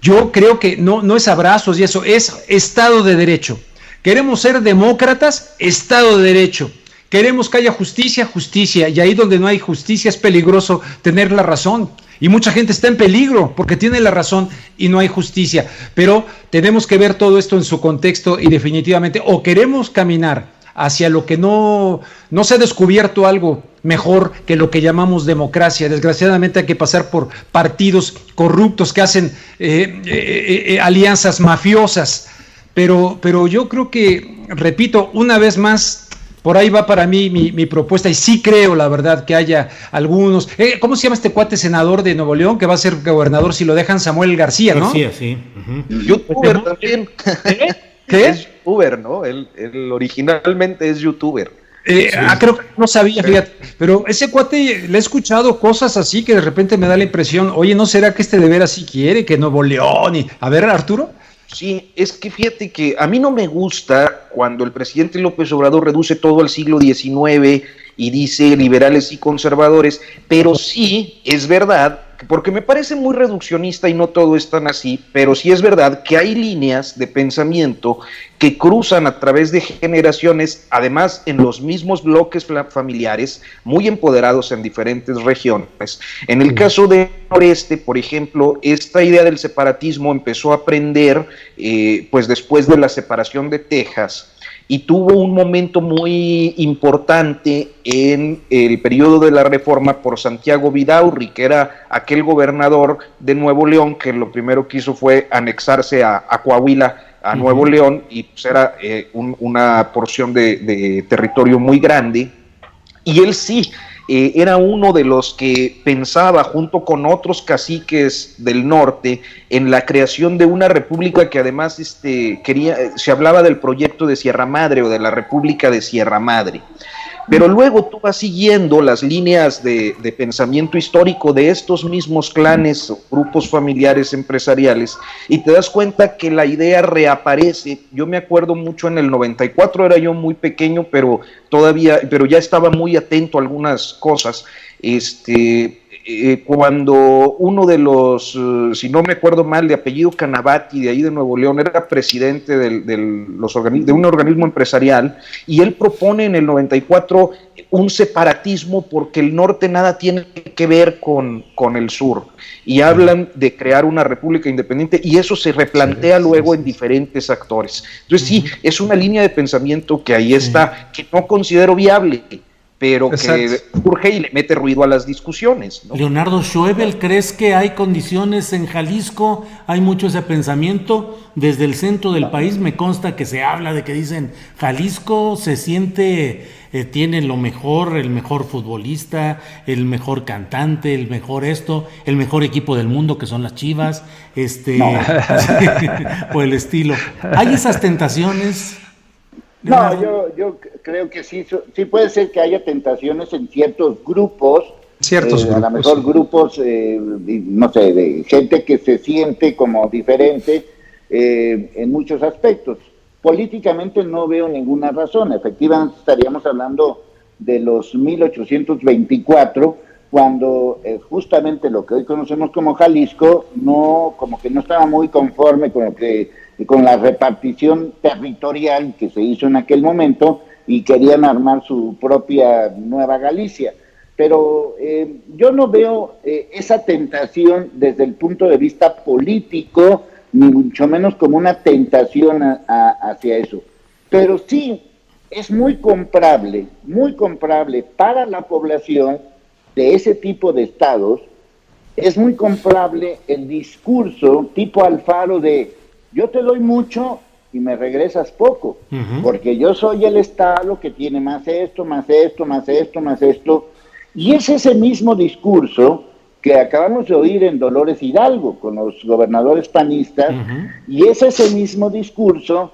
Yo creo que no es abrazos y eso, es Estado de Derecho. Queremos ser demócratas, Estado de Derecho. Queremos que haya justicia, justicia. Y ahí donde no hay justicia es peligroso tener la razón. Y mucha gente está en peligro porque tiene la razón y no hay justicia. Pero tenemos que ver todo esto en su contexto y definitivamente o queremos caminar hacia lo que no se ha descubierto algo mejor que lo que llamamos democracia. Desgraciadamente hay que pasar por partidos corruptos que hacen alianzas mafiosas, pero yo creo que, repito, una vez más, por ahí va para mí mi propuesta, y sí creo, la verdad, que haya algunos. ¿Cómo se llama este cuate senador de Nuevo León que va a ser gobernador si lo dejan? Samuel García, ¿no? García, sí. YouTuber también. ¿Qué? Es youtuber, ¿no? Él originalmente es youtuber. Creo que no sabía, fíjate, pero ese cuate le he escuchado cosas así que de repente me da la impresión, oye, ¿no será que de veras sí quiere que Nuevo León? A ver, Arturo. Sí, es que fíjate que a mí no me gusta cuando el presidente López Obrador reduce todo al siglo XIX y dice liberales y conservadores, pero sí es verdad, porque me parece muy reduccionista y no todo es tan así, pero sí es verdad que hay líneas de pensamiento que cruzan a través de generaciones, además en los mismos bloques familiares, muy empoderados en diferentes regiones. En el caso del noreste, por ejemplo, esta idea del separatismo empezó a aprender pues después de la separación de Texas, y tuvo un momento muy importante en el periodo de la Reforma por Santiago Vidaurri, que era aquel gobernador de Nuevo León que lo primero que hizo fue anexarse a Coahuila, a Nuevo León, y pues era una porción de territorio muy grande, y él sí era uno de los que pensaba, junto con otros caciques del norte, en la creación de una república que además se hablaba del proyecto de Sierra Madre o de la República de Sierra Madre. Pero luego tú vas siguiendo las líneas de pensamiento histórico de estos mismos clanes o grupos familiares empresariales y te das cuenta que la idea reaparece. Yo me acuerdo mucho en el 94, era yo muy pequeño, pero ya estaba muy atento a algunas cosas. Cuando uno de los, si no me acuerdo mal, de apellido Canavati, de ahí de Nuevo León, era presidente de un organismo empresarial, y él propone en el 94 un separatismo porque el norte nada tiene que ver con el sur, y hablan de crear una república independiente, y eso se replantea luego en diferentes actores. Entonces sí, es una línea de pensamiento que ahí está, que no considero viable, pero que surge y le mete ruido a las discusiones, ¿no? Leonardo Schwebel, ¿crees que hay condiciones en Jalisco? ¿Hay mucho ese pensamiento? Desde el centro del país me consta que se habla de que dicen Jalisco se siente, tiene lo mejor, el mejor futbolista, el mejor cantante, el mejor el mejor equipo del mundo que son las Chivas, por el estilo. ¿Hay esas tentaciones? No, yo creo que sí puede ser que haya tentaciones en ciertos grupos, a lo mejor grupos, no sé, de gente que se siente como diferente en muchos aspectos. Políticamente no veo ninguna razón, efectivamente estaríamos hablando de los 1824, cuando justamente lo que hoy conocemos como Jalisco como que no estaba muy conforme con la repartición territorial que se hizo en aquel momento y querían armar su propia Nueva Galicia. Pero yo no veo esa tentación desde el punto de vista político, ni mucho menos como una tentación hacia eso. Pero sí es muy comprable para la población de ese tipo de estados, es muy comprable el discurso tipo Alfaro de yo te doy mucho y me regresas poco, porque yo soy el estado que tiene más esto, más esto, más esto, más esto, y es ese mismo discurso que acabamos de oír en Dolores Hidalgo con los gobernadores panistas, y es ese mismo discurso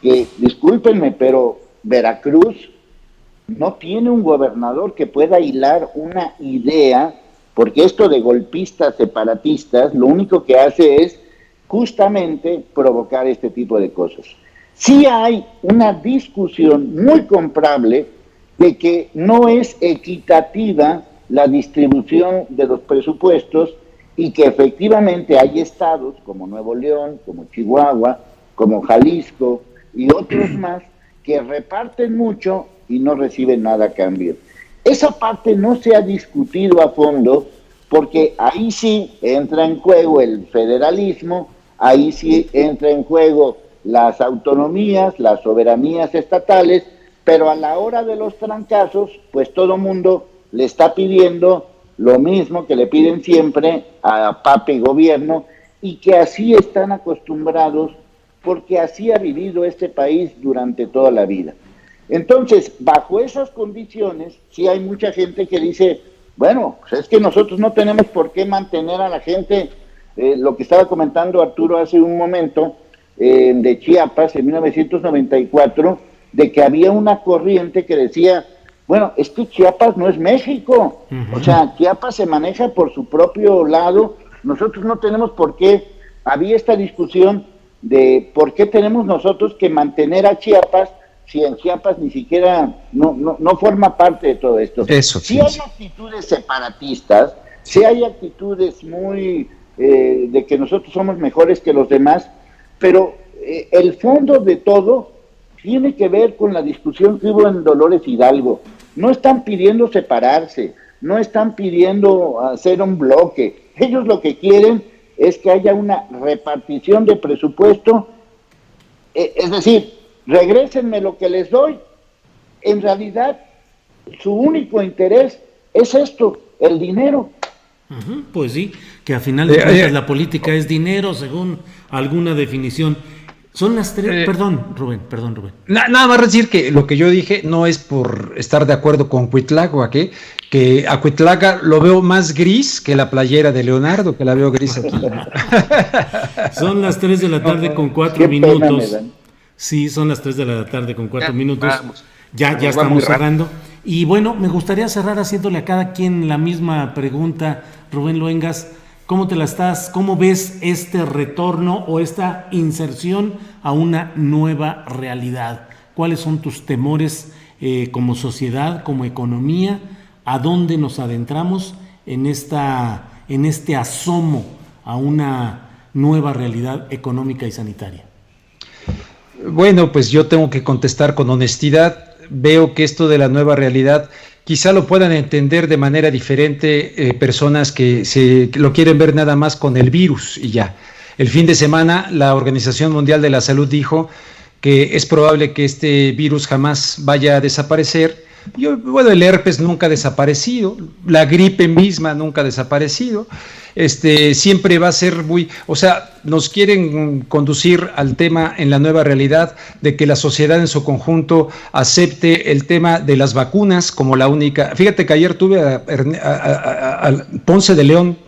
que, discúlpenme, pero Veracruz no tiene un gobernador que pueda hilar una idea, porque esto de golpistas separatistas lo único que hace es justamente provocar este tipo de cosas. Sí hay una discusión muy comprable de que no es equitativa la distribución de los presupuestos y que efectivamente hay estados como Nuevo León, como Chihuahua, como Jalisco y otros más que reparten mucho y no reciben nada a cambio. Esa parte no se ha discutido a fondo porque ahí sí entra en juego el federalismo, ahí sí entra en juego las autonomías, las soberanías estatales, pero a la hora de los trancazos, pues todo mundo le está pidiendo lo mismo que le piden siempre a Pape y gobierno, y que así están acostumbrados porque así ha vivido este país durante toda la vida. Entonces, bajo esas condiciones, sí hay mucha gente que dice, bueno, pues es que nosotros no tenemos por qué mantener a la gente, lo que estaba comentando Arturo hace un momento, de Chiapas en 1994, de que había una corriente que decía, bueno, es que Chiapas no es México, o sea, Chiapas se maneja por su propio lado, nosotros no tenemos por qué, había esta discusión de por qué tenemos nosotros que mantener a Chiapas si en Chiapas ni siquiera no forma parte de todo esto. Eso, sí hay actitudes separatistas, sí hay actitudes muy de que nosotros somos mejores que los demás, pero el fondo de todo tiene que ver con la discusión que hubo en Dolores Hidalgo. No están pidiendo separarse, no están pidiendo hacer un bloque. Ellos lo que quieren es que haya una repartición de presupuesto, es decir, regrésenme lo que les doy. En realidad, su único interés es esto, el dinero. Pues sí, que a final de cuentas la política es dinero, según alguna definición. Son las tres. Perdón, Rubén. Nada más decir que lo que yo dije no es por estar de acuerdo con Cuitláhuac, que a Cuitláhuac lo veo más gris que la playera de Leonardo, que la veo gris aquí. Son las 3 de la tarde con 4 minutos. Sí, son las 3 de la tarde con 4 minutos. Vamos. Ya estamos cerrando. Y bueno, me gustaría cerrar haciéndole a cada quien la misma pregunta, Rubén Luengas. ¿Cómo ves este retorno o esta inserción a una nueva realidad? ¿Cuáles son tus temores como sociedad, como economía? ¿A dónde nos adentramos en este asomo a una nueva realidad económica y sanitaria? Bueno, pues yo tengo que contestar con honestidad. Veo que esto de la nueva realidad quizá lo puedan entender de manera diferente personas que lo quieren ver nada más con el virus y ya. El fin de semana la Organización Mundial de la Salud dijo que es probable que este virus jamás vaya a desaparecer. El herpes nunca ha desaparecido, la gripe misma nunca ha desaparecido, siempre va a ser nos quieren conducir al tema en la nueva realidad de que la sociedad en su conjunto acepte el tema de las vacunas como la única. Fíjate que ayer tuve a Ponce de León,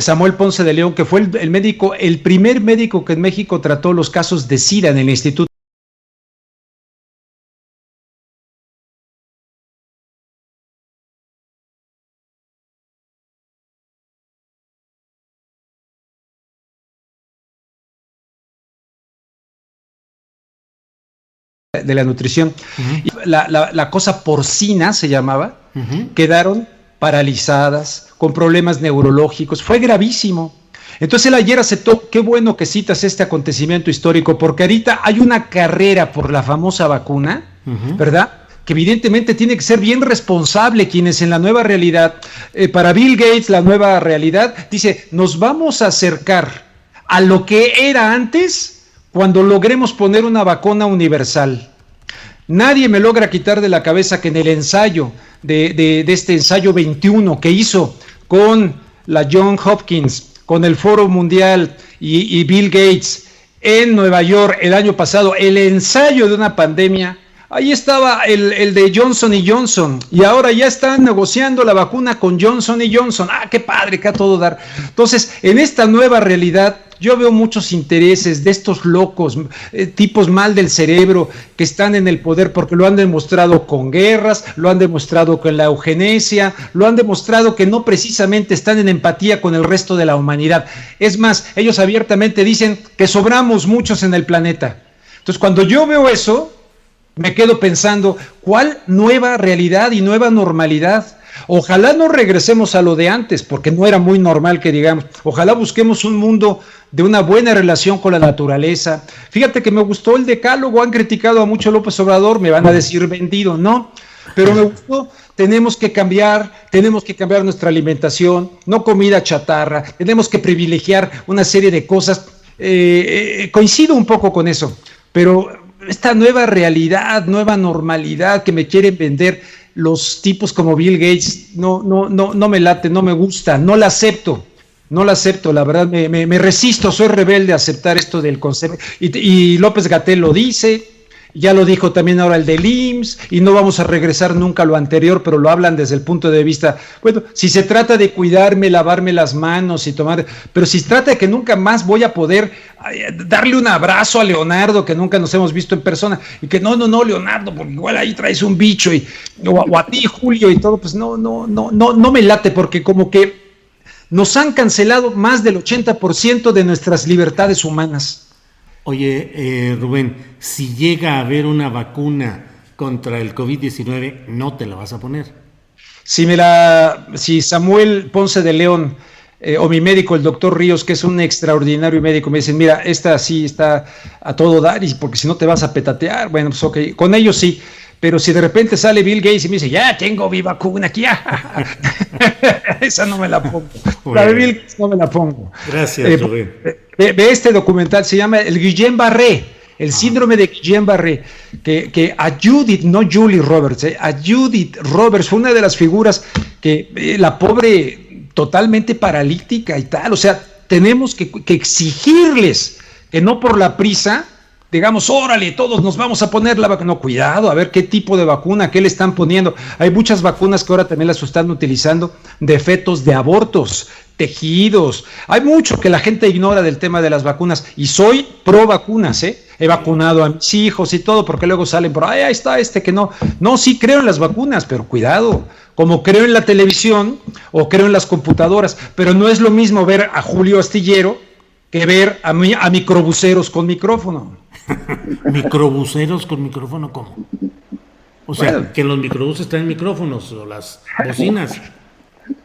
Samuel Ponce de León, que fue el primer médico que en México trató los casos de SIDA en el Instituto de la nutrición. Y la cosa porcina se llamaba, quedaron paralizadas, con problemas neurológicos. Fue gravísimo. Entonces él ayer aceptó. Qué bueno que citas este acontecimiento histórico, porque ahorita hay una carrera por la famosa vacuna, ¿verdad?, que evidentemente tiene que ser bien responsable quienes en la nueva realidad, para Bill Gates la nueva realidad, dice, nos vamos a acercar a lo que era antes cuando logremos poner una vacuna universal. Nadie me logra quitar de la cabeza que en el ensayo de este ensayo 21 que hizo con la Johns Hopkins, con el Foro Mundial y Bill Gates en Nueva York el año pasado, el ensayo de una pandemia, ahí estaba el de Johnson & Johnson, y ahora ya están negociando la vacuna con Johnson & Johnson. ¡Ah, qué padre, que a todo dar! Entonces, en esta nueva realidad, yo veo muchos intereses de estos locos, tipos mal del cerebro, que están en el poder porque lo han demostrado con guerras, lo han demostrado con la eugenesia, lo han demostrado que no precisamente están en empatía con el resto de la humanidad. Es más, ellos abiertamente dicen que sobramos muchos en el planeta. Entonces, cuando yo veo eso, me quedo pensando, ¿cuál nueva realidad y nueva normalidad? Ojalá no regresemos a lo de antes, porque no era muy normal que digamos. Ojalá busquemos un mundo de una buena relación con la naturaleza. Fíjate que me gustó el decálogo. Han criticado a mucho López Obrador, me van a decir vendido, ¿no? Pero me gustó. Tenemos que cambiar nuestra alimentación, no comida chatarra, tenemos que privilegiar una serie de cosas. Coincido un poco con eso, pero esta nueva realidad, nueva normalidad que me quieren vender los tipos como Bill Gates, no me late, no me gusta, no la acepto, la verdad me resisto, soy rebelde a aceptar esto del concepto, y López-Gatell lo dice, ya lo dijo también ahora el del IMSS, y no vamos a regresar nunca a lo anterior, pero lo hablan desde el punto de vista, bueno, si se trata de cuidarme, lavarme las manos y tomar, pero si se trata de que nunca más voy a poder darle un abrazo a Leonardo, que nunca nos hemos visto en persona, y que no, Leonardo, porque igual ahí traes un bicho, o a ti, Julio, y todo, pues no me late, porque como que nos han cancelado más del 80% de nuestras libertades humanas. Oye, Rubén, si llega a haber una vacuna contra el COVID-19, ¿no te la vas a poner? Si Samuel Ponce de León, o mi médico, el doctor Ríos, que es un extraordinario médico, me dicen, mira, esta sí está a todo dar, y porque si no te vas a petatear, bueno, pues ok, con ellos sí. Pero si de repente sale Bill Gates y me dice, ya tengo mi vacuna aquí, esa no me la pongo. La de Bill Gates no me la pongo. Gracias, Rubén. Ve este documental, se llama el Guillain-Barré, el síndrome de Guillain-Barré, que a Judith, no Julie Roberts, a Judith Roberts fue una de las figuras que la pobre totalmente paralítica y tal. O sea, tenemos que exigirles que no por la prisa digamos, órale, todos nos vamos a poner la vacuna. No, cuidado, a ver qué tipo de vacuna, qué le están poniendo. Hay muchas vacunas que ahora también las están utilizando de fetos de abortos, tejidos. Hay mucho que la gente ignora del tema de las vacunas, y soy pro vacunas, He vacunado a mis hijos y todo, porque luego salen por ahí está que no. No, sí creo en las vacunas, pero cuidado, como creo en la televisión o creo en las computadoras, pero no es lo mismo ver a Julio Astillero que ver a microbuseros con micrófono. ¿Microbuseros con micrófono cómo? O sea, bueno, que los microbuses traen micrófonos o las bocinas.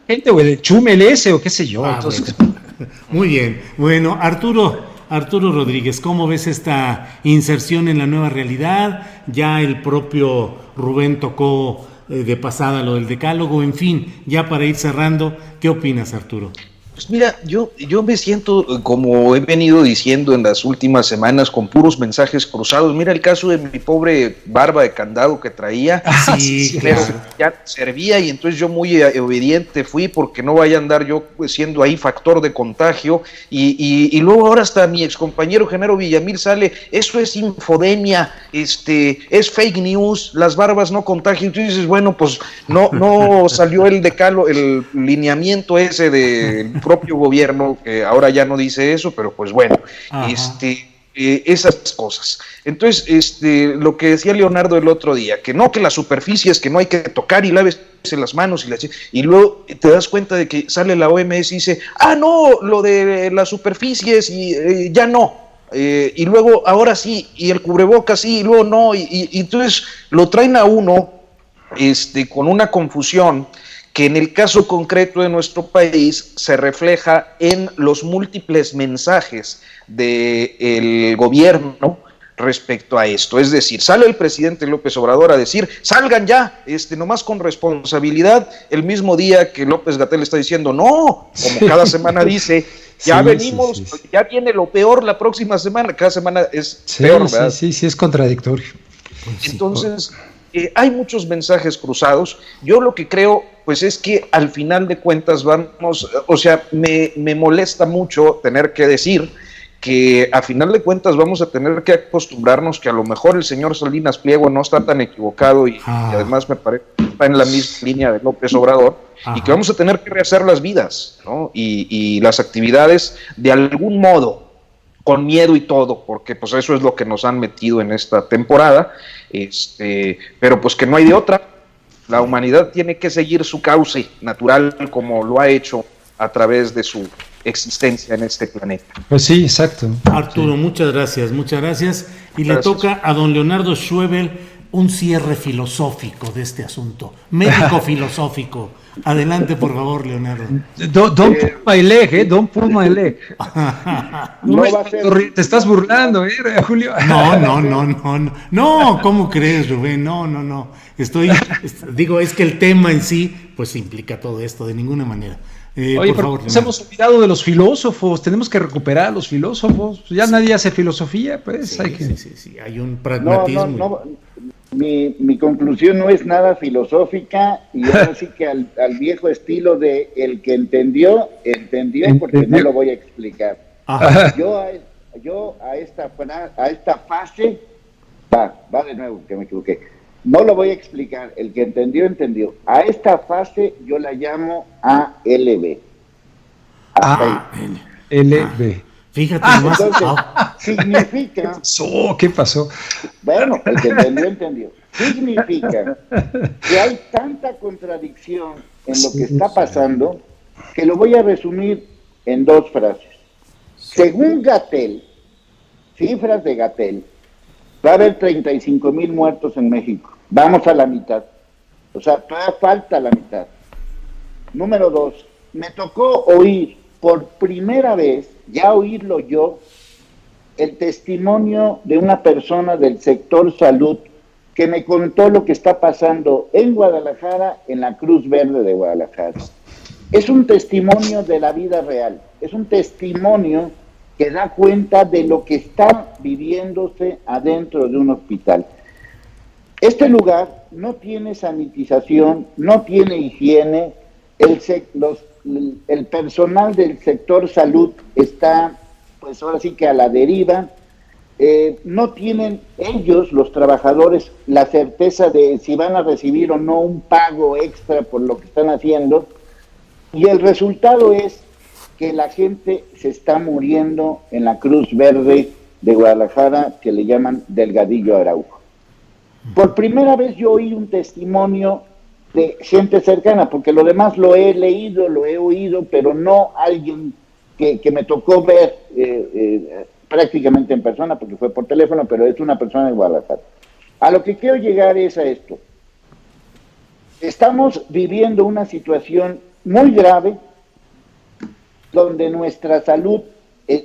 Gente, güey, de Chumel ese o qué sé yo. Entonces... Muy bien. Bueno, Arturo Rodríguez, ¿cómo ves esta inserción en la nueva realidad? Ya el propio Rubén tocó de pasada lo del decálogo, en fin, ya para ir cerrando, ¿qué opinas, Arturo? Pues mira, yo me siento, como he venido diciendo en las últimas semanas, con puros mensajes cruzados. Mira el caso de mi pobre barba de candado que traía. Sí, pero ya servía, y entonces yo muy obediente fui, porque no vaya a andar yo siendo ahí factor de contagio. Y luego ahora hasta mi excompañero Genaro Villamil sale, eso es infodemia, es fake news, las barbas no contagian. Tú dices, bueno, pues no salió el lineamiento ese de propio gobierno, que ahora ya no dice eso, pero pues bueno, esas cosas. Entonces, lo que decía Leonardo el otro día, que las superficies, que no hay que tocar, y lávese las manos, y luego te das cuenta de que sale la OMS y dice, no, lo de las superficies, y ya no. Y luego, ahora sí, y el cubrebocas sí, y luego no, y entonces lo traen a uno con una confusión que en el caso concreto de nuestro país se refleja en los múltiples mensajes del gobierno respecto a esto. Es decir, sale el presidente López Obrador a decir, salgan ya, nomás con responsabilidad, el mismo día que López-Gatell está diciendo, no, como cada semana dice, ya venimos, ya viene lo peor la próxima semana, cada semana es peor, ¿verdad? Sí, es contradictorio. Entonces, hay muchos mensajes cruzados. Yo lo que creo, pues es que al final de cuentas vamos, o sea, me molesta mucho tener que decir que a final de cuentas vamos a tener que acostumbrarnos que a lo mejor el señor Salinas Pliego no está tan equivocado y además me parece que está en la misma línea de López Obrador, y que vamos a tener que rehacer las vidas, ¿no? y las actividades de algún modo, con miedo y todo, porque pues eso es lo que nos han metido en esta temporada, pero pues que no hay de otra. La humanidad tiene que seguir su cauce natural como lo ha hecho a través de su existencia en este planeta. Pues sí, exacto. Arturo, muchas gracias. Y le toca a don Leonardo Schwebel un cierre filosófico de este asunto, médico filosófico. Adelante, por favor, Leonardo. Don't pull my leg. Te estás burlando, Julio. No, ¿cómo crees, Rubén? No. Digo, es que el tema en sí, pues implica todo esto, de ninguna manera. Oye, por favor, nos hemos olvidado de los filósofos, tenemos que recuperar a los filósofos. Ya nadie hace filosofía, pues sí, hay un pragmatismo. No. Mi conclusión no es nada filosófica, y ahora sí que al viejo estilo de el que entendió, porque no lo voy a explicar. Yo a esta fase, va de nuevo, que me equivoqué. No lo voy a explicar, el que entendió. A esta fase yo la llamo ALB. LB. Fíjate nomás. Entonces, significa... ¿Qué pasó? Bueno, el que entendió. Significa que hay tanta contradicción en lo que está pasando que lo voy a resumir en 2 frases. Según Gatell, cifras de Gatell, va a haber 35,000 muertos en México. Vamos a la mitad. O sea, todavía falta la mitad. Número 2, me tocó oír por primera vez, ya oírlo yo, el testimonio de una persona del sector salud que me contó lo que está pasando en Guadalajara, en la Cruz Verde de Guadalajara. Es un testimonio de la vida real, es un testimonio que da cuenta de lo que está viviéndose adentro de un hospital. Este lugar no tiene sanitización, no tiene higiene, el personal del sector salud está, pues ahora sí que a la deriva. No tienen ellos, los trabajadores, la certeza de si van a recibir o no un pago extra por lo que están haciendo, y el resultado es que la gente se está muriendo en la Cruz Verde de Guadalajara, que le llaman Delgadillo Araujo. Por primera vez yo oí un testimonio de gente cercana, porque lo demás lo he leído, lo he oído, pero no alguien que me tocó ver prácticamente en persona, porque fue por teléfono, pero es una persona de Guadalajara. A lo que quiero llegar es a esto. Estamos viviendo una situación muy grave, donde nuestra salud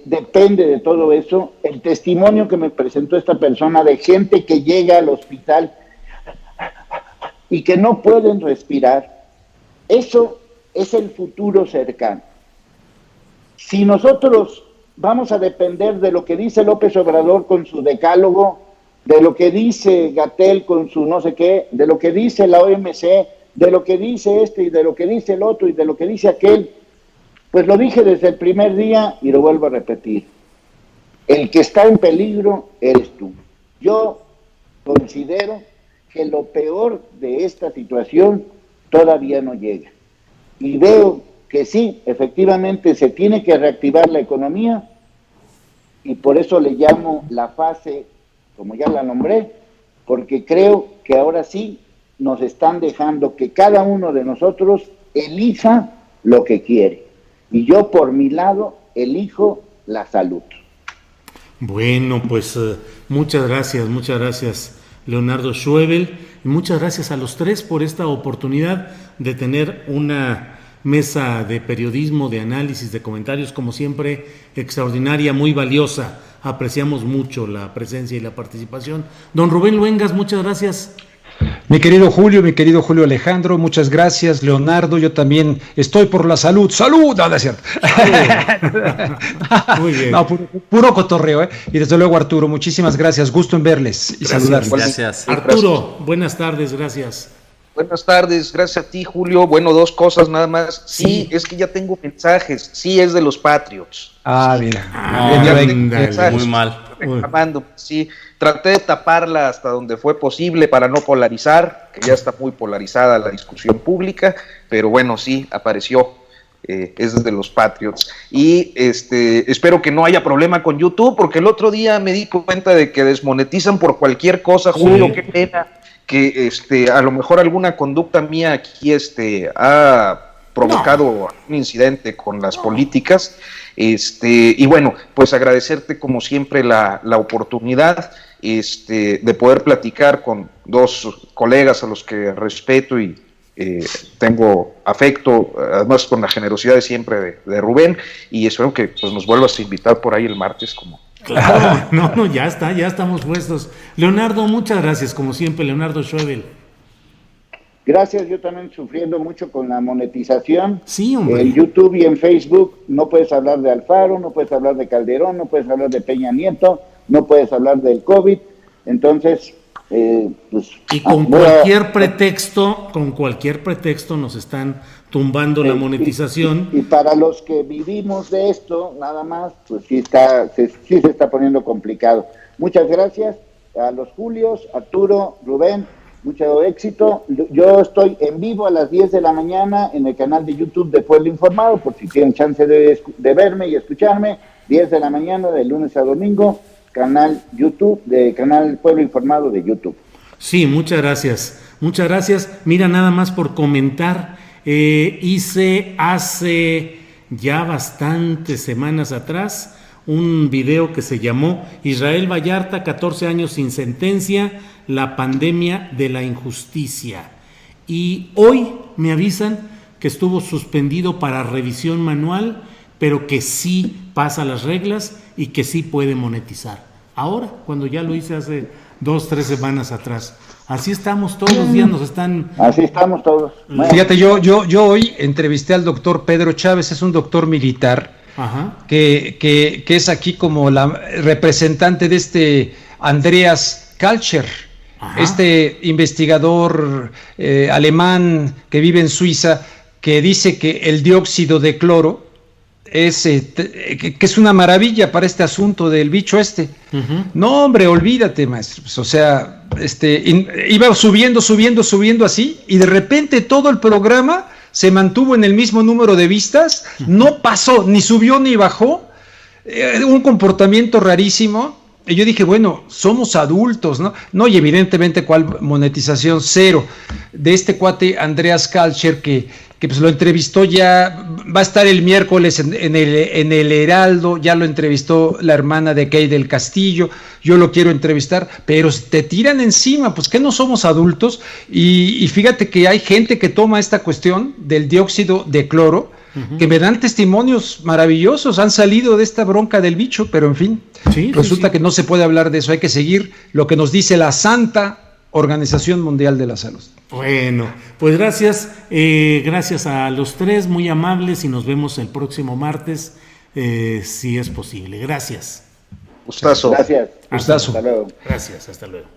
depende de todo eso. El testimonio que me presentó esta persona de gente que llega al hospital y que no pueden respirar, eso es el futuro cercano. Si nosotros vamos a depender de lo que dice López Obrador con su decálogo, de lo que dice Gatell con su no sé qué, de lo que dice la OMC, de lo que dice este y de lo que dice el otro y de lo que dice aquel, pues lo dije desde el primer día y lo vuelvo a repetir. El que está en peligro eres tú. Yo considero que lo peor de esta situación todavía no llega. Y veo que sí, efectivamente se tiene que reactivar la economía, y por eso le llamo la fase, como ya la nombré, porque creo que ahora sí nos están dejando que cada uno de nosotros elija lo que quiere. Y yo por mi lado elijo la salud. Bueno, pues muchas gracias Leonardo Schwebel, y muchas gracias a los tres por esta oportunidad de tener una mesa de periodismo, de análisis, de comentarios, como siempre, extraordinaria, muy valiosa. Apreciamos mucho la presencia y la participación. Don Rubén Luengas, muchas gracias. Mi querido Julio Alejandro, muchas gracias. Leonardo, yo también estoy por la salud. ¡Salud! No, no es cierto. Muy bien. No, puro cotorreo, ¿eh? Y desde luego, Arturo, muchísimas gracias. Gusto en verles y saludarles. Gracias. Arturo, buenas tardes, gracias. Buenas tardes, gracias a ti, Julio. Bueno, dos cosas nada más. Sí, es que ya tengo mensajes. Sí, es de los Patriots. Ah, mira. Muy mal. Reclamando. Sí, traté de taparla hasta donde fue posible para no polarizar, que ya está muy polarizada la discusión pública, pero bueno, sí, apareció. Es de los Patriots. Y espero que no haya problema con YouTube, porque el otro día me di cuenta de que desmonetizan por cualquier cosa, Julio, qué pena. Que a lo mejor alguna conducta mía aquí ha provocado un incidente con las políticas, y bueno, pues agradecerte como siempre la oportunidad de poder platicar con dos colegas a los que respeto y tengo afecto, además con la generosidad de siempre de Rubén, y espero que pues nos vuelvas a invitar por ahí el martes como... Claro, no, ya estamos puestos. Leonardo, muchas gracias, como siempre, Leonardo Schwebel. Gracias, yo también sufriendo mucho con la monetización. Sí, hombre. En YouTube y en Facebook no puedes hablar de Alfaro, no puedes hablar de Calderón, no puedes hablar de Peña Nieto, no puedes hablar del COVID. Entonces, pues... Y con cualquier pretexto nos están tumbando la monetización. Y para los que vivimos de esto, nada más, pues sí se está poniendo complicado. Muchas gracias a los Julios, Arturo, Rubén, mucho éxito. Yo estoy en vivo a las 10 de la mañana en el canal de YouTube de Pueblo Informado, por si tienen chance de verme y escucharme, 10 de la mañana de lunes a domingo, canal Pueblo Informado de YouTube. Sí, muchas gracias. Mira, nada más por comentar, hice hace ya bastantes semanas atrás un video que se llamó Israel Vallarta, 14 años sin sentencia, la pandemia de la injusticia. Y hoy me avisan que estuvo suspendido para revisión manual, pero que sí pasa las reglas y que sí puede monetizar. Ahora, cuando ya lo hice hace 2-3 semanas atrás. Así estamos todos los días, Así estamos todos. Fíjate, yo hoy entrevisté al doctor Pedro Chávez, es un doctor militar, que es aquí como la representante de Andreas Kalcher, investigador alemán que vive en Suiza, que dice que el dióxido de cloro que es una maravilla para este asunto del bicho No, hombre, olvídate, maestro. Pues, o sea, iba subiendo así, y de repente todo el programa se mantuvo en el mismo número de vistas, no pasó, ni subió ni bajó, un comportamiento rarísimo. Y yo dije, bueno, somos adultos, ¿no? No, y evidentemente, ¿cuál monetización? Cero. De este cuate Andreas Kalcher, que pues lo entrevistó ya, va a estar el miércoles en el Heraldo, ya lo entrevistó la hermana de Kay del Castillo, yo lo quiero entrevistar, pero te tiran encima, pues que no somos adultos, y fíjate que hay gente que toma esta cuestión del dióxido de cloro, que me dan testimonios maravillosos, han salido de esta bronca del bicho, pero en fin, resulta que no se puede hablar de eso, hay que seguir lo que nos dice la Santa Organización Mundial de la Salud. Bueno, pues gracias a los tres, muy amables, y nos vemos el próximo martes, si es posible. Gracias. Gustazo. Gracias. Gustazo. Hasta luego. Gracias, hasta luego.